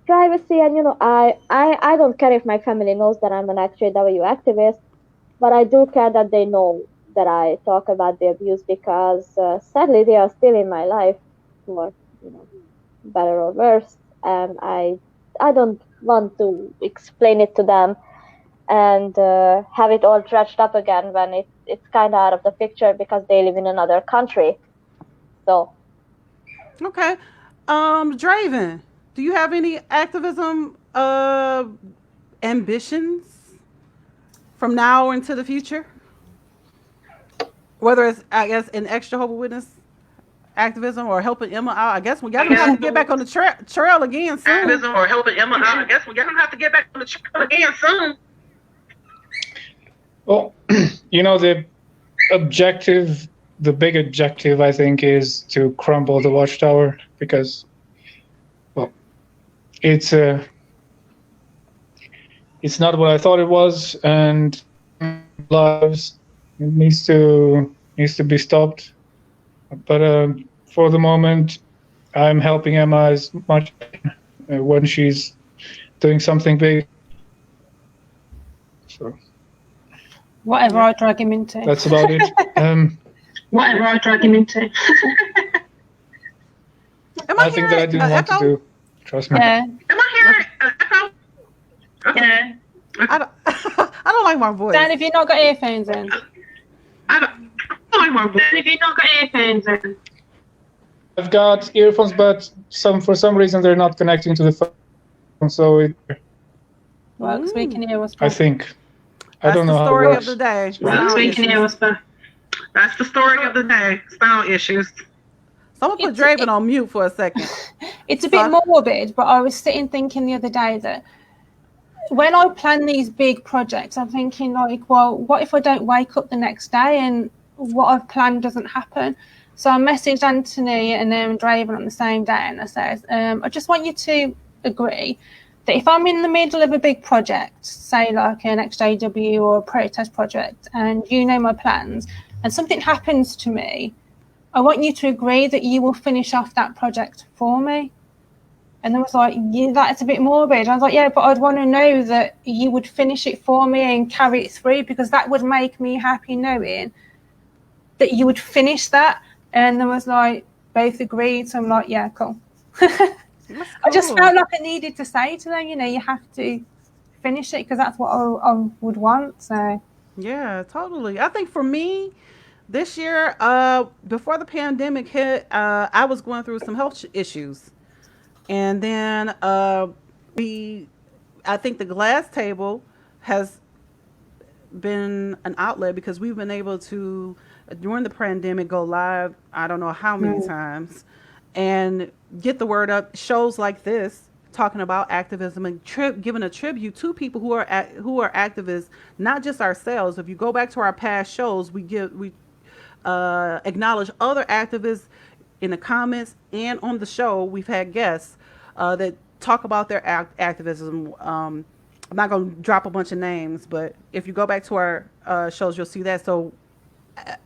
privacy. And I don't care if my family knows that I'm an XJW activist, but I do care that they know that I talk about the abuse, because sadly they are still in my life, for better or worse, and I don't want to explain it to them and have it all dredged up again when it's kind of out of the picture because they live in another country. So Okay. Draven, do you have any activism ambitions from now into the future? Whether it's, I guess, an extra Jehovah's Witness activism or helping Emma out. I guess we got to have to get back on the trail again soon. Activism or helping Emma out. I guess we're going to have to get back on the trail again soon. Well, the big objective, I think, is to crumble the watchtower, because, well, it's not what I thought it was, and lives, it needs to be stopped. But for the moment, I'm helping Emma as much when she's doing something big. So whatever I drag him into. That's about it. Whatever I drag him into. I think that I didn't want to do. Trust me. Yeah. Am I hearing echo? Yeah. I don't like my voice. Dan, if you've not got earphones in. I don't like my voice. If you've not got earphones in. I've got earphones, but for some reason they're not connecting to the phone, so it works. We can hear what's I think. That's I don't know the how story it works. of the day. That's the story of the day. Sound issues. Someone put Draven on mute for a second. It's a bit morbid, but I was sitting thinking the other day that when I plan these big projects, I'm thinking like, well, what if I don't wake up the next day and what I've planned doesn't happen? So I messaged Anthony and Draven on the same day, and I said, I just want you to agree that if I'm in the middle of a big project, say like an XJW or a protest project, and you know my plans, and something happens to me, I want you to agree that you will finish off that project for me. And I was like, yeah, that's a bit morbid. I was like, yeah, but I'd want to know that you would finish it for me and carry it through, because that would make me happy knowing that you would finish that. And there was like, both agreed. So I'm like, yeah, cool. I just felt like I needed to say to them, you have to finish it, because that's what I would want. So yeah, totally. I think for me, this year, before the pandemic hit, I was going through some health issues. And then I think the glass table has been an outlet, because we've been able to, during the pandemic, go live, I don't know how many times, and get the word up. Shows like this talking about activism and giving a tribute to people who are activists, not just ourselves. If you go back to our past shows, we acknowledge other activists in the comments, and on the show we've had guests that talk about their activism. I'm not going to drop a bunch of names, but if you go back to our shows, you'll see that. So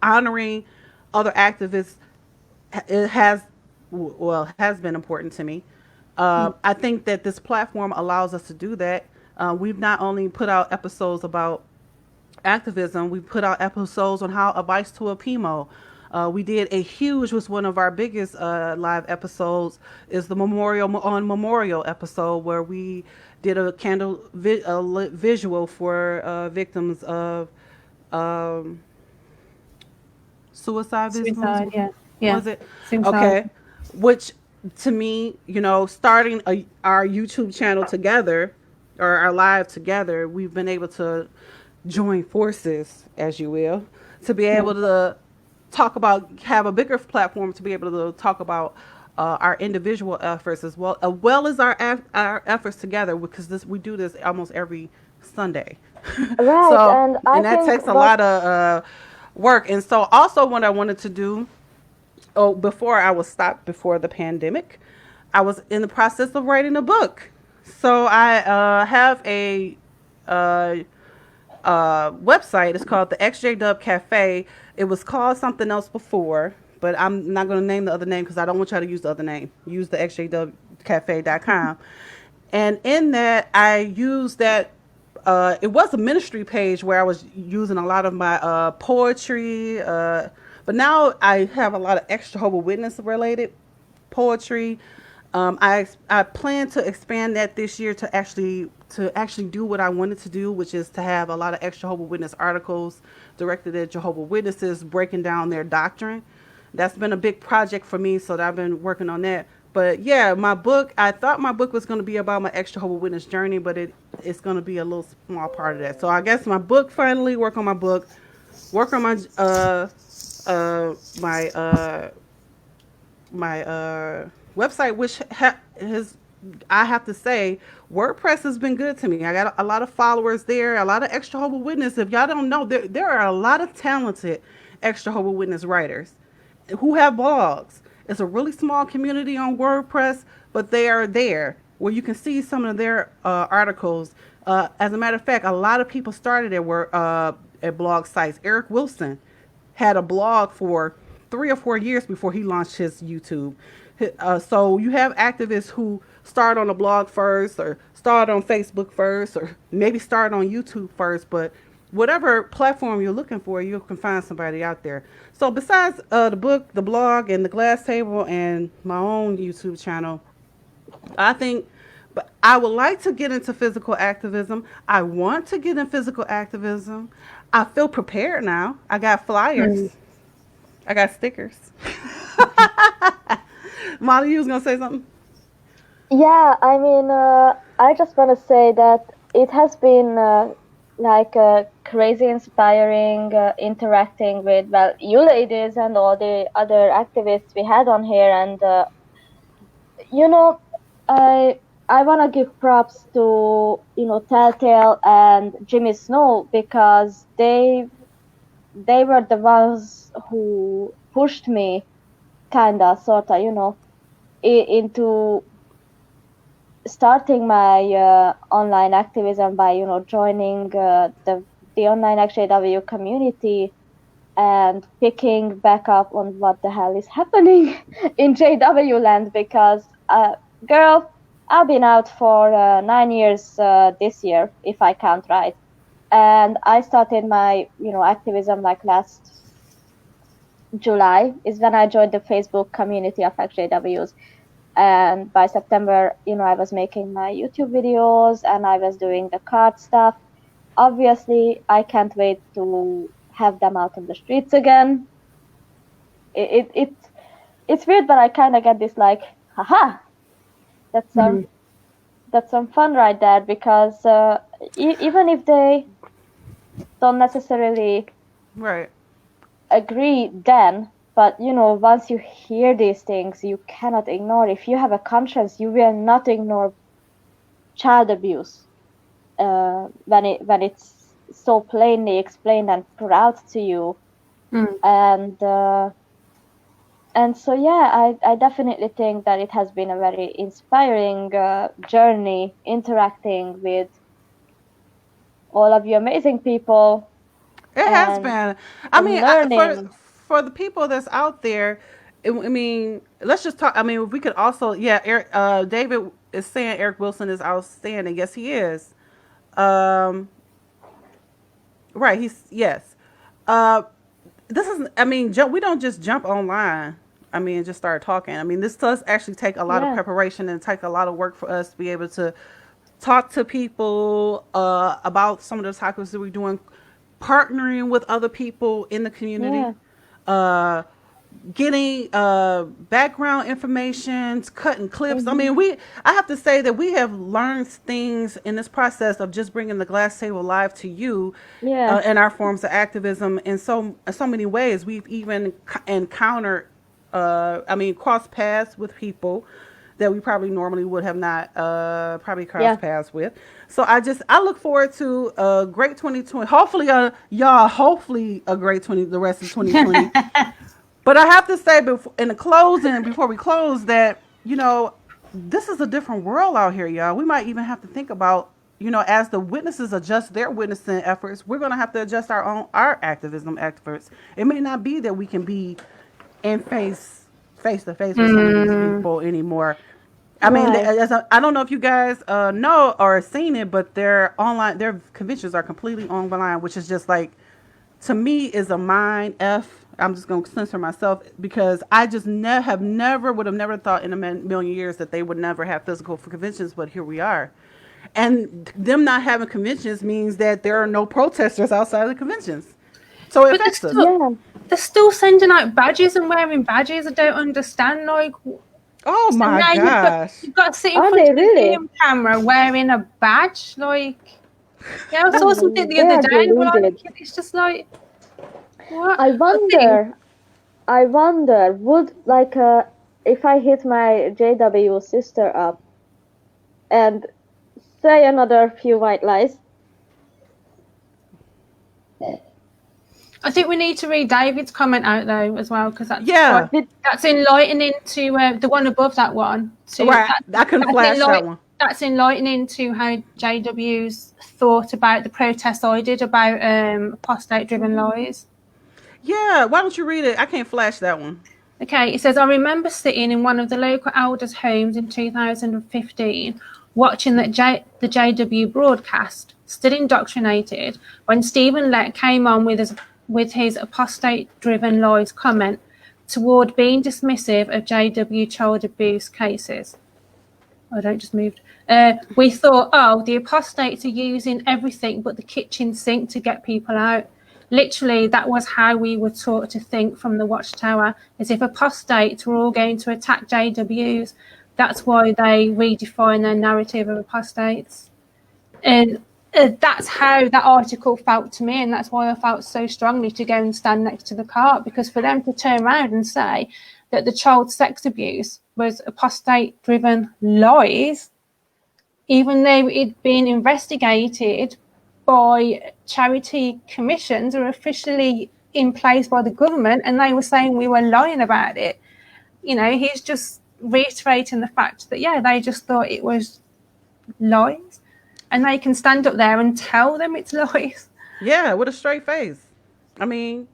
honoring other activists has been important to me. I think that this platform allows us to do that. We've not only put out episodes about Activism. We put out episodes on how advice to a PMO. We did a huge, was one of our biggest live episodes, is the Memorial episode, where we did a candle visual for victims of um, suicide. Suicide, yeah. Was it? Suicide. Okay. Which, to me, starting our YouTube channel together, or our live together, we've been able to join forces, as you will, to be able to have a bigger platform to be able to talk about our individual efforts as well as our efforts together, because we do this almost every Sunday. Right, and that takes a lot of work. And so also what I wanted to do, before I was stopped before the pandemic, I was in the process of writing a book. So I have a website. It's called the XJ Cafe. It was called something else before, but I'm not going to name the other name because I don't want y'all to use the other name. Use the xjcafe.com. And in that, I used that. It was a ministry page where I was using a lot of my poetry, but now I have a lot of extra Jehovah's Witness related poetry. I plan to expand that this year to actually do what I wanted to do, which is to have a lot of extra Jehovah's Witness articles directed at Jehovah's Witnesses, breaking down their doctrine. That's been a big project for me, so I've been working on that. But yeah, my book, I thought my book was going to be about my extra Jehovah's Witness journey, but it's going to be a little small part of that. So I guess my book, finally work on my book, work on my website, which I have to say, WordPress has been good to me. I got a lot of followers there, a lot of extra Jehovah's Witness. If y'all don't know, there are a lot of talented extra Jehovah's Witness writers who have blogs. It's a really small community on WordPress, but they are there where you can see some of their articles. As a matter of fact, a lot of people started at blog sites. Eric Wilson had a blog for 3 or 4 years before he launched his YouTube. So you have activists who start on a blog first, or start on Facebook first, or maybe start on YouTube first, but whatever platform you're looking for, you can find somebody out there. So besides the book, the blog, and the glass table, and my own YouTube channel, but I would like to get into physical activism. I want to get in physical activism. I feel prepared now. I got flyers. I got stickers. Molly, you was going to say something? Yeah, I mean, I just want to say that it has been crazy inspiring interacting with, well, you ladies and all the other activists we had on here. And, I want to give props to, Telltale and Jimmy Snow, because they were the ones who pushed me into starting my online activism by, joining the online XJW community and picking back up on what the hell is happening in JW land, because, girl, I've been out for 9 years this year, if I count right. And I started my, activism last July is when I joined the Facebook community of XJWs. And by September, I was making my YouTube videos and I was doing the card stuff. Obviously, I can't wait to have them out on the streets again. It's weird, but I kind of get this haha, that's some fun right there, because even if they don't necessarily agree then, but once you hear these things, you cannot ignore. If you have a conscience, you will not ignore child abuse when it's so plainly explained and put out to you. And so yeah, I definitely think that it has been a very inspiring journey interacting with all of you amazing people. It has been. I mean, for the people that's out there, let's just talk. I mean, we could also, Eric, David is saying Eric Wilson is outstanding. Yes, he is. Right. Yes. This is, I mean, we don't just jump online. I mean, and just start talking. I mean, this does actually take a lot of Yeah. preparation and take a lot of work for us to be able to talk to people about some of the topics that we're doing, partnering with other people in the community, Yeah. uh, getting background information, cutting clips. I mean, Hmm. I have to say that we have learned things in this process of just bringing the Glass Table Live to you, Yeah. in our forms of activism in so many ways. We've even encountered, I mean, cross paths with people that we probably normally would have not probably cross Yeah. paths with. So I look forward to a great 2020. Hopefully, y'all, hopefully a great the rest of 2020. But I have to say, in the closing, before we close, that, this is a different world out here, y'all. We might even have to think about, as the witnesses adjust their witnessing efforts, we're going to have to adjust our activism efforts. It may not be that we can be in face to face with some of these people anymore. I mean, Right. I don't know if you guys know or seen it, but their conventions are completely online, which is just like, to me, is a mind f. I'm just going to censor myself because I just would have never thought in a million years that they would never have physical conventions, but here we are. And them not having conventions means that there are no protesters outside of the conventions. So it But affects us. Yeah. they're still sending out badges and wearing badges. I don't understand. Like, Oh so my now gosh. you've got to sit in Are front they of the really? Zoom camera wearing a badge. Like, yeah, I saw something the They other are day. And deluded. it's just like, what? I think- wonder, would like if I hit my JW sister up and say another few white lies. I think we need to read David's comment out though as well, because that's Yeah. that's enlightening to the one above that one. Right. I couldn't flash that one. That's enlightening to how JW's thought about the protest I did about apostate-driven lies. Yeah. Why don't you read it? I can't flash that one. Okay, it says, I remember sitting in one of the local elders' homes in 2015, watching the JW broadcast, still indoctrinated, when Stephen Lett came on with his apostate-driven lies comment toward being dismissive of JW child abuse cases. Oh, don't just moved. We thought, oh, the apostates are using everything but the kitchen sink to get people out. Literally, that was how we were taught to think from the Watchtower, as if apostates were all going to attack JWs. That's why they redefine their narrative of apostates. And that's how that article felt to me, and that's why I felt so strongly to go and stand next to the cart, because for them to turn around and say that the child sex abuse was apostate-driven lies, even though it'd been investigated by charity commissions or officially in place by the government, and they were saying we were lying about it. He's just reiterating the fact that, yeah, they just thought it was lies, and they can stand up there and tell them it's lies. Yeah, with a straight face. I mean,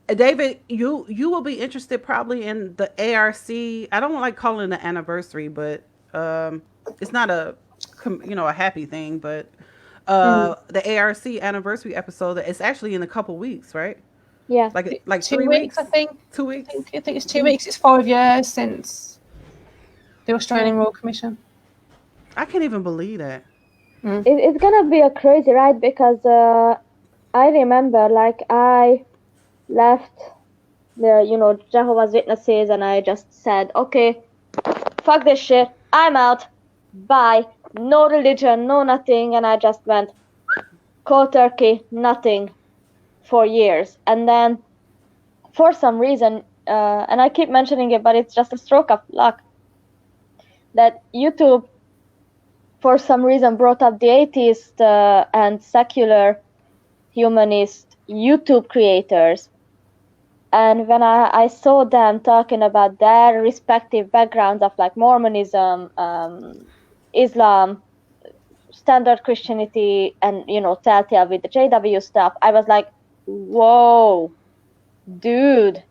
David, you will be interested probably in the ARC. I don't like calling it an anniversary, but it's not a happy thing. But the ARC anniversary episode, it's actually in a couple weeks, right? Yeah, like 2 3 weeks, I think. 2 weeks. I think it's 2 weeks. It's 5 years since the Australian Royal Commission. I can't even believe that. It's gonna be a crazy ride, because I remember, like, I left the Jehovah's Witnesses, and I just said, okay, fuck this shit, I'm out, bye, no religion, no nothing, and I just went cold turkey, nothing for years. And then for some reason, and I keep mentioning it, but it's just a stroke of luck, that YouTube for some reason brought up the atheist and secular humanist YouTube creators. And when I saw them talking about their respective backgrounds of like Mormonism, Islam, standard Christianity, and telltale with the JW stuff, I was like, whoa, dude,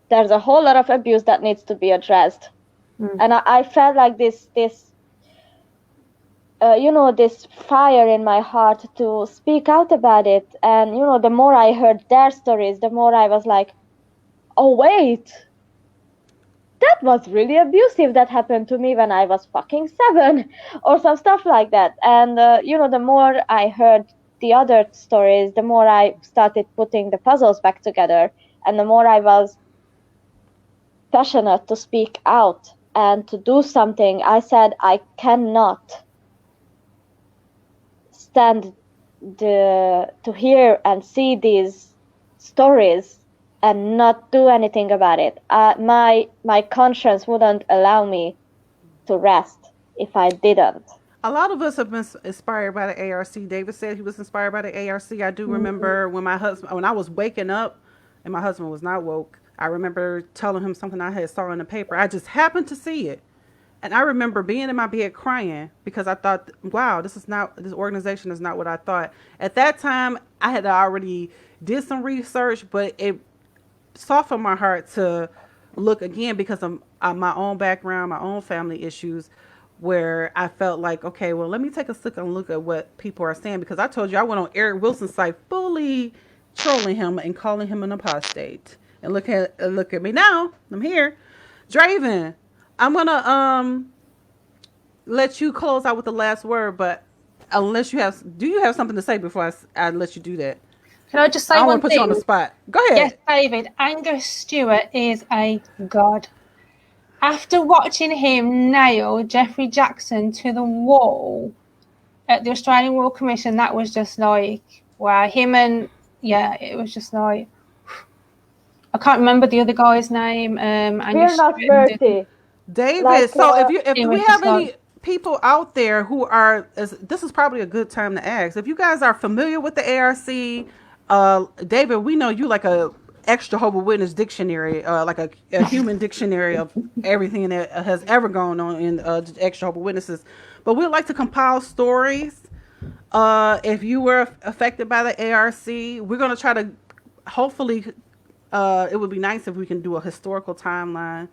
there's a whole lot of abuse that needs to be addressed. And I felt like this this fire in my heart to speak out about it. And, the more I heard their stories, the more I was like, oh, wait, that was really abusive. That happened to me when I was fucking 7 or some stuff like that. And, the more I heard the other stories, the more I started putting the puzzles back together, and the more I was passionate to speak out and to do something. I said, I cannot stand to hear and see these stories and not do anything about it. My conscience wouldn't allow me to rest if I didn't. A lot of us have been inspired by the ARC. David said he was inspired by the ARC. I do remember when I was waking up and my husband was not woke, I remember telling him something I had saw in the paper. I just happened to see it. And I remember being in my bed crying because I thought, wow, this organization is not what I thought. At that time, I had already did some research, but it softened my heart to look again because of my own background, my own family issues, where I felt like, okay, well, let me take a second look at what people are saying, because I told you I went on Eric Wilson's site fully trolling him and calling him an apostate. And look at me now. I'm here. Draven, I'm gonna let you close out with the last word, but unless do you have something to say before I let you do that? Can I just say one thing? I want to put you on the spot. Go ahead. Yes, David. Angus Stewart is a god. After watching him nail Jeffrey Jackson to the wall at the Australian Royal Commission, that was just like, wow. It was just like, I can't remember the other guy's name. We're not worthy. David, like, so if we have any people out there who are, this is probably a good time to ask. If you guys are familiar with the ARC, David, we know you like a extra Jehovah's Witness dictionary, like a human dictionary of everything that has ever gone on in extra Jehovah's Witnesses. But we'd like to compile stories. If you were affected by the ARC, we're going to try to, hopefully, it would be nice if we can do a historical timeline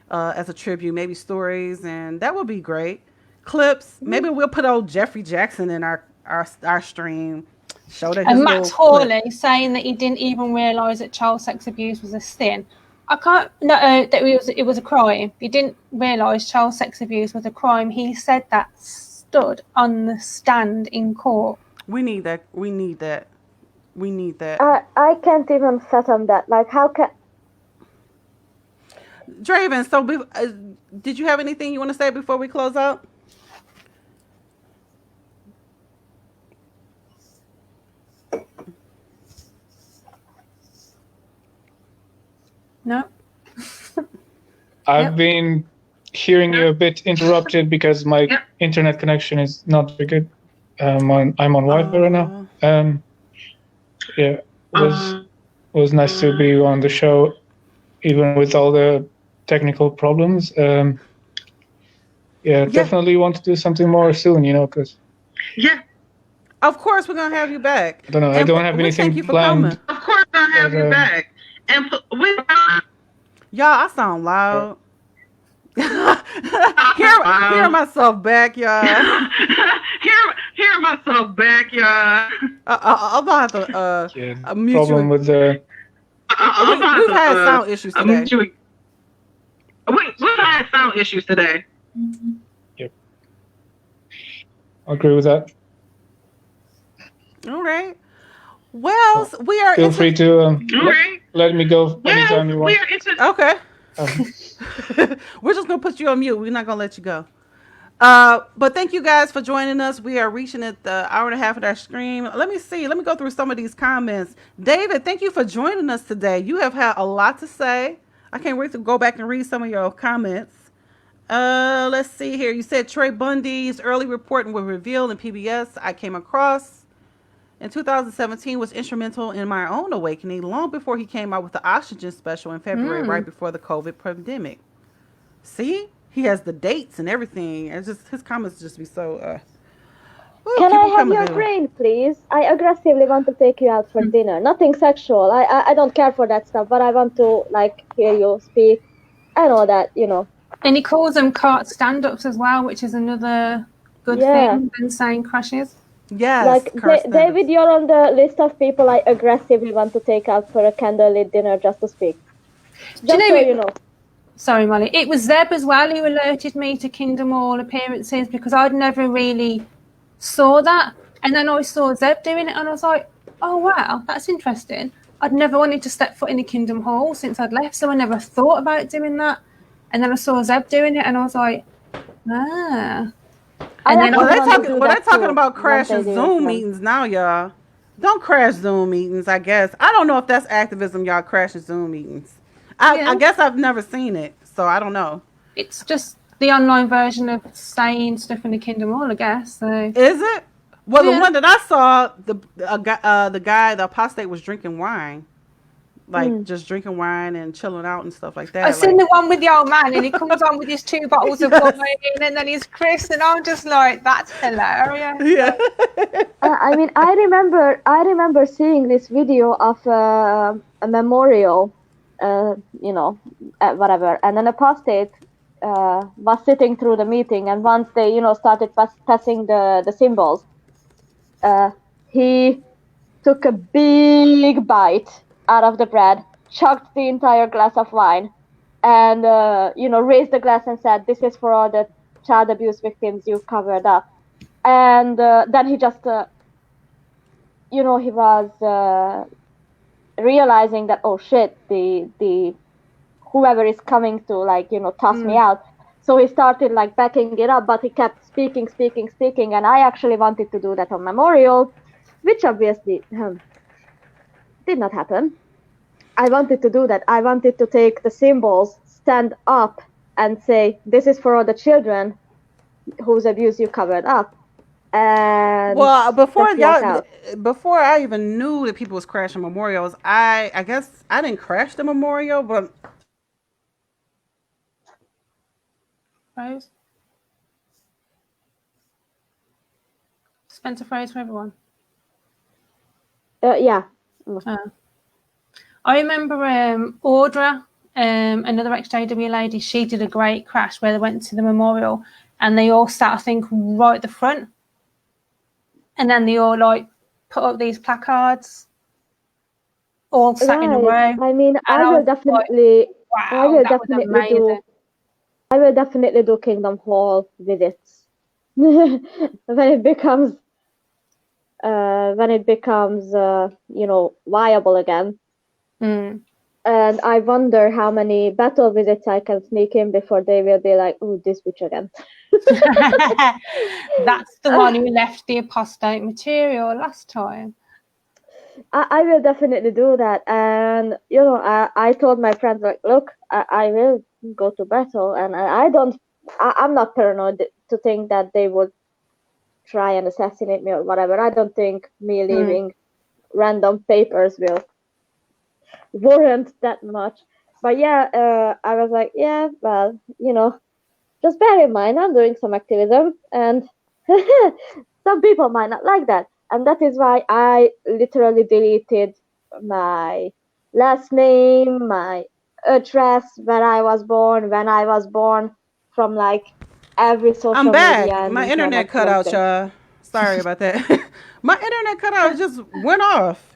as a tribute, maybe stories, and that would be great. Clips. Maybe we'll put old Jeffrey Jackson in our stream. Show that. And Matt Hawley saying that he didn't even realise that child sex abuse was a sin. That it was a crime. He didn't realise child sex abuse was a crime. He said that stood on the stand in court. We need that. We need that. I can't even fathom that. Like, how can... Draven, so did you have anything you want to say before we close out? No. I've been hearing you a bit interrupted because my internet connection is not very good. I'm on Wi-Fi right now. It was nice to be on the show, even with all the technical problems. Definitely want to do something more soon, because... Yeah. Of course, we're going to have you back. I don't know. I don't have anything planned. Of course, I'll have you back. And y'all, I sound loud. hear myself back, y'all. hear myself back, y'all. I'm gonna have to mute problem you. With the. We've had sound issues today. We've had sound issues today. Yep. I agree with that. All right. Well, we are. Feel free to let me go anytime you want. Okay. We're just gonna put you on mute. We're not gonna let you go. But thank you guys for joining us. We are reaching at the hour and a half of our stream. Let me see. Let me go through some of these comments. David, thank you for joining us today. You have had a lot to say. I can't wait to go back and read some of your comments. Let's see here. You said Trey Bundy's early reporting was revealed in PBS. I came across in 2017 was instrumental in my own awakening long before he came out with the Oxygen special in February, right before the COVID pandemic. See, he has the dates and everything. It's just his comments just be so. Can I have your brain, please? I aggressively want to take you out for dinner. Nothing sexual. I don't care for that stuff, but I want to hear you speak. I know that, And he calls them cart stand-ups as well, which is another good Yeah. things and saying crashes. Yes, Like, car standards. David, you're on the list of people I aggressively want to take out for a candlelit dinner just to speak. Do Just you so know, you know. sorry, Molly. It was Zeb as well who alerted me to Kingdom Hall appearances because I'd never really saw that. And then I saw Zeb doing it and I was like, oh, wow, that's interesting. I'd never wanted to step foot in a Kingdom Hall since I'd left, so I never thought about doing that. And then I saw Zeb doing it and I was like, ah. I And then Well, actually they're want to talking. do Well, they're that talking too, about once crashing they do Zoom it. meetings now, y'all. Don't crash Zoom meetings. I guess I don't know if that's activism, y'all crashing Zoom meetings. I guess I've never seen it, so I don't know. It's just the online version of saying stuff in the Kingdom Hall, I guess. So Is it? Well, the Yeah. one that I saw, the guy, the apostate was drinking wine, like just drinking wine and chilling out and stuff like that. I've seen like, the one with the old man, and he comes on with his 2 bottles of wine, and then he's Chris, and I'm just like, that's hilarious. Yeah. I mean, I remember seeing this video of a memorial, whatever, and an apostate was sitting through the meeting, and once they, started passing the symbols, he took a big bite out of the bread, chugged the entire glass of wine, and raised the glass and said, "This is for all the child abuse victims you covered up." And then he just, he was realizing that, oh shit, the whoever is coming to toss me out. So he started backing it up, but he kept speaking, and I actually wanted to do that on Memorial, which obviously did not happen. I wanted to do that. I wanted to take the symbols, stand up, and say, "This is for all the children whose abuse you covered up." And well, before I even knew that people was crashing memorials, I guess I didn't crash the memorial, but Phrase. Spencer phrase for everyone. Yeah. I remember Audra, another XJW lady, she did a great crash where they went to the memorial and they all sat, I think, right at the front. And then they all put up these placards, all sat in a row. I mean, I will definitely do Kingdom Hall visits when it becomes viable again. And I wonder how many battle visits I can sneak in before they will be like, "Oh, this witch again." That's the one who left the apostate material last time. I will definitely do that. And I told my friends, look, I will go to battle, and I'm not paranoid to think that they would try and assassinate me or whatever. I don't think me leaving random papers will warrant that much. But yeah, I was like, yeah, well, just bear in mind I'm doing some activism, and some people might not like that. And that is why I literally deleted my last name, my address, where I was born, when I was born, from every social I'm back. media. My internet cut out, y'all. Sorry about that. My internet cut out. It just went off.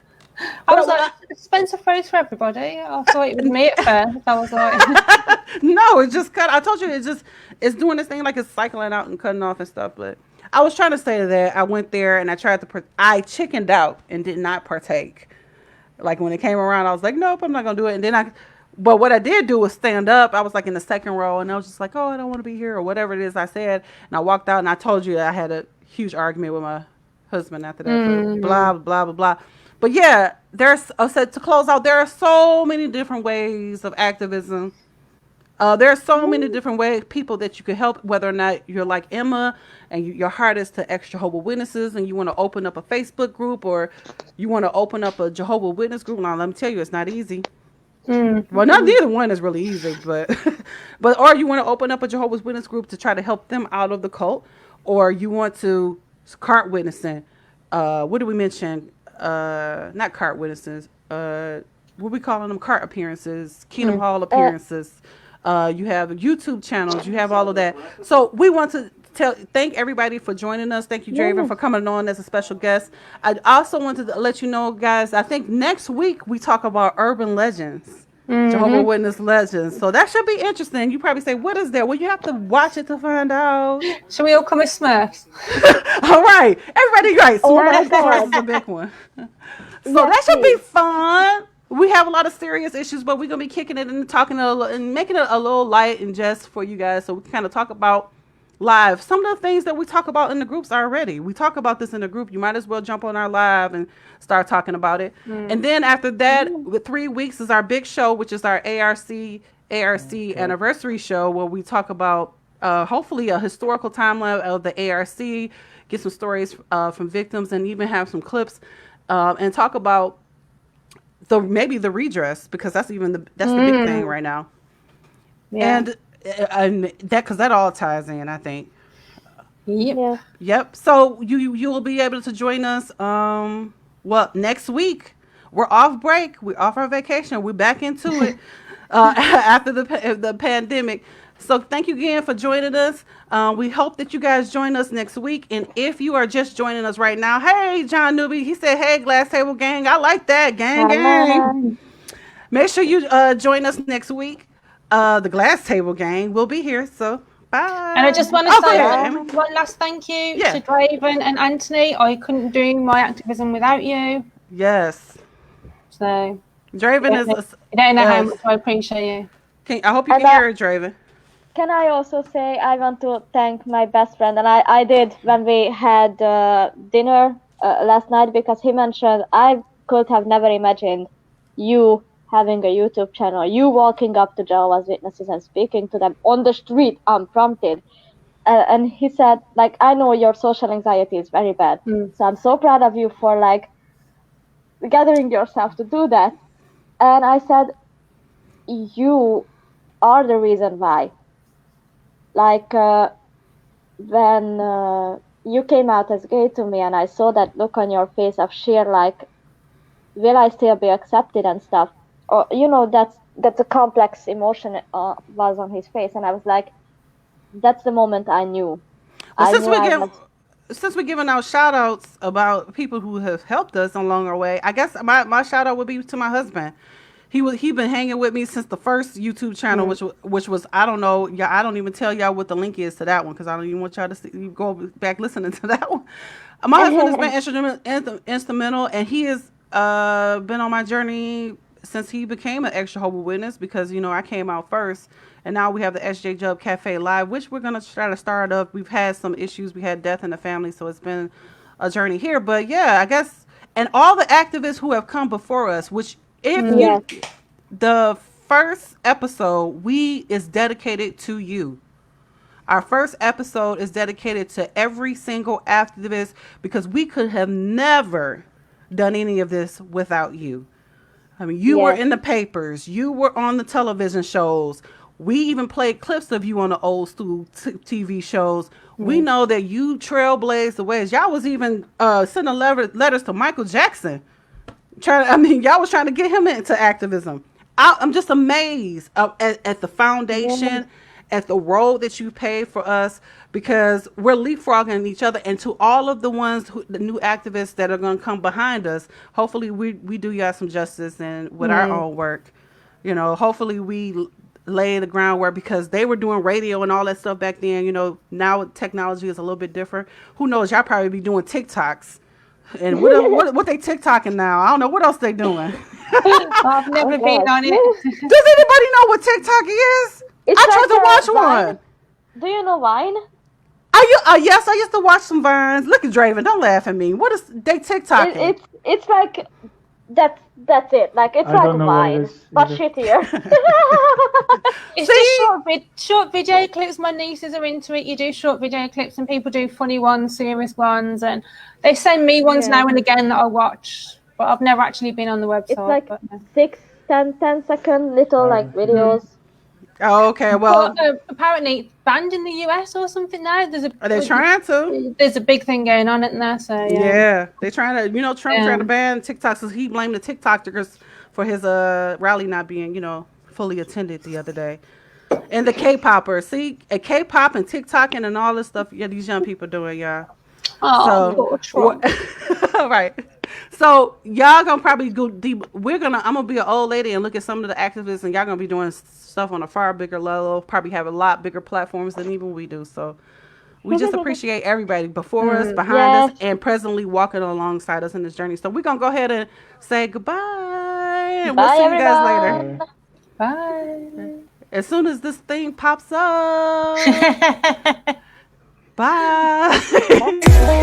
I was like, Spencer phrase for everybody. I thought it was me at first. I was like, no, it just cut. I told you it's doing this thing like it's cycling out and cutting off and stuff. But I was trying to say that I went there and I tried to. I chickened out and did not partake. Like when it came around, I was like, nope, I'm not gonna do it. And then but what I did do was stand up. I was in the second row and I was just like, oh, I don't want to be here or whatever it is I said. And I walked out and I told you that I had a huge argument with my husband after that. Blah blah blah blah. But yeah, to close out, there are so many different ways of activism. There are so many different people that you could help, whether or not you're like Emma and your heart is to ex-Jehovah's Witnesses and you want to open up a Facebook group or you want to open up a Jehovah's Witness group. Now, let me tell you, it's not easy. Well, neither one is really easy, but or you want to open up a Jehovah's Witness group to try to help them out of the cult, or you want to cart witnessing. What did we mention? Not cart witnesses. What we calling them? Cart appearances, Kingdom Hall appearances. You have YouTube channels. You have all of that. So we want to thank everybody for joining us. Thank you, Draven, for coming on as a special guest. I also wanted to let you know, guys, I think next week we talk about urban legends. Jehovah's Witness legends. So that should be interesting. You probably say, what is that? Well, you have to watch it to find out. Shall we all come as Smurfs? All right. Everybody, right. Oh my Smurfs God. is a big one. So that should be fun. We have a lot of serious issues, but we're going to be kicking it and talking and making it a little light and just for you guys. So we can kind of talk about live. Some of the things that we talk about in the groups already. We talk about this in the group. You might as well jump on our live and start talking about it. And then after that, with 3 weeks is our big show, which is our ARC anniversary show, where we talk about hopefully a historical timeline of the ARC, get some stories from victims, and even have some clips and talk about maybe the redress, because that's the big thing right now. Yeah. And that, because that all ties in, I think. Yep. Yep. So you will be able to join us. Next week we're off break. We're off our vacation. We're back into it after the pandemic. So thank you again for joining us. We hope that you guys join us next week. And if you are just joining us right now, hey, John Newby, he said, hey, Glass Table Gang. I like that. Gang. Make sure you join us next week. The Glass Table Gang will be here. So bye. And I just want to say one last thank you to Draven and Anthony. I couldn't do my activism without you. Yes. So Draven is. You don't know how much I appreciate you. I hope you can hear it, Draven. Can I also say I want to thank my best friend, and I did when we had dinner last night, because he mentioned I could have never imagined you having a YouTube channel, you walking up to Jehovah's Witnesses and speaking to them on the street unprompted. And he said, like, I know your social anxiety is very bad. So I'm so proud of you for, like, gathering yourself to do that. And I said, you are the reason why. Like, when you came out as gay to me and I saw that look on your face of sheer, like, will I still be accepted and stuff? Or, you know, that's a complex emotion was on his face. And I was like, that's the moment I knew. Well, since we're giving out shout outs about people who have helped us along our way, I guess my shout out would be to my husband. He been hanging with me since the first YouTube channel, which was, I don't know, I don't even tell y'all what the link is to that one, because I don't even want y'all to go back listening to that one. My husband has been instrumental, and he has been on my journey since he became an extra Jehovah's Witness, because, you know, I came out first, and now we have the SJ Jub Cafe Live, which we're going to try to start up. We've had some issues. We had death in the family, so it's been a journey here. But yeah, I guess, and all the activists who have come before us, which the first episode is dedicated to you. Our first episode is dedicated to every single activist, because we could have never done any of this without you. I mean, you were in the papers. You were on the television shows. We even played clips of you on the old school TV shows. We know that you trailblazed the ways. Y'all was even sending letters to Michael Jackson. Y'all was trying to get him into activism. I'm just amazed at the foundation, at the road that you paved for us, because we're leapfrogging each other. And to all of the new activists that are going to come behind us, hopefully we do y'all some justice, and with our own work, you know, hopefully we lay the groundwork, because they were doing radio and all that stuff back then. You know, now technology is a little bit different. Who knows? Y'all probably be doing TikToks. And what they TikToking now? I don't know what else they doing. I've never been on it. Does anybody know what TikTok is? I tried to watch one. Do you know Vine? Yes, I used to watch some Vines. Look at Draven, don't laugh at me. What is they TikToking? It's like that's it. Like, it's like Vine, but shittier. It's just short video clips. My nieces are into it. You do short video clips, and people do funny ones, serious ones, and they send me ones now and again that I watch. But I've never actually been on the website. It's like 10-second little like videos. Oh, okay. Well, apparently it's banned in the US or something now. Are they trying to? There's a big thing going on, isn't there? So yeah, they're trying to. You know, Trump trying to ban TikTok, so he blamed the TikTokers for his rally not being, you know, fully attended the other day. And the K-poppers. See, a K-pop and TikToking and all this stuff these young people doing, y'all. Oh, So, right. So y'all gonna probably go deep. I'm gonna be an old lady and look at some of the activists, and y'all gonna be doing stuff on a far bigger level. Probably have a lot bigger platforms than even we do. So we just appreciate everybody before us, behind us, and presently walking alongside us in this journey. So we're gonna go ahead and say goodbye, and we'll Bye, see you guys everyone. later. bye. As soon as this thing pops up. Bye.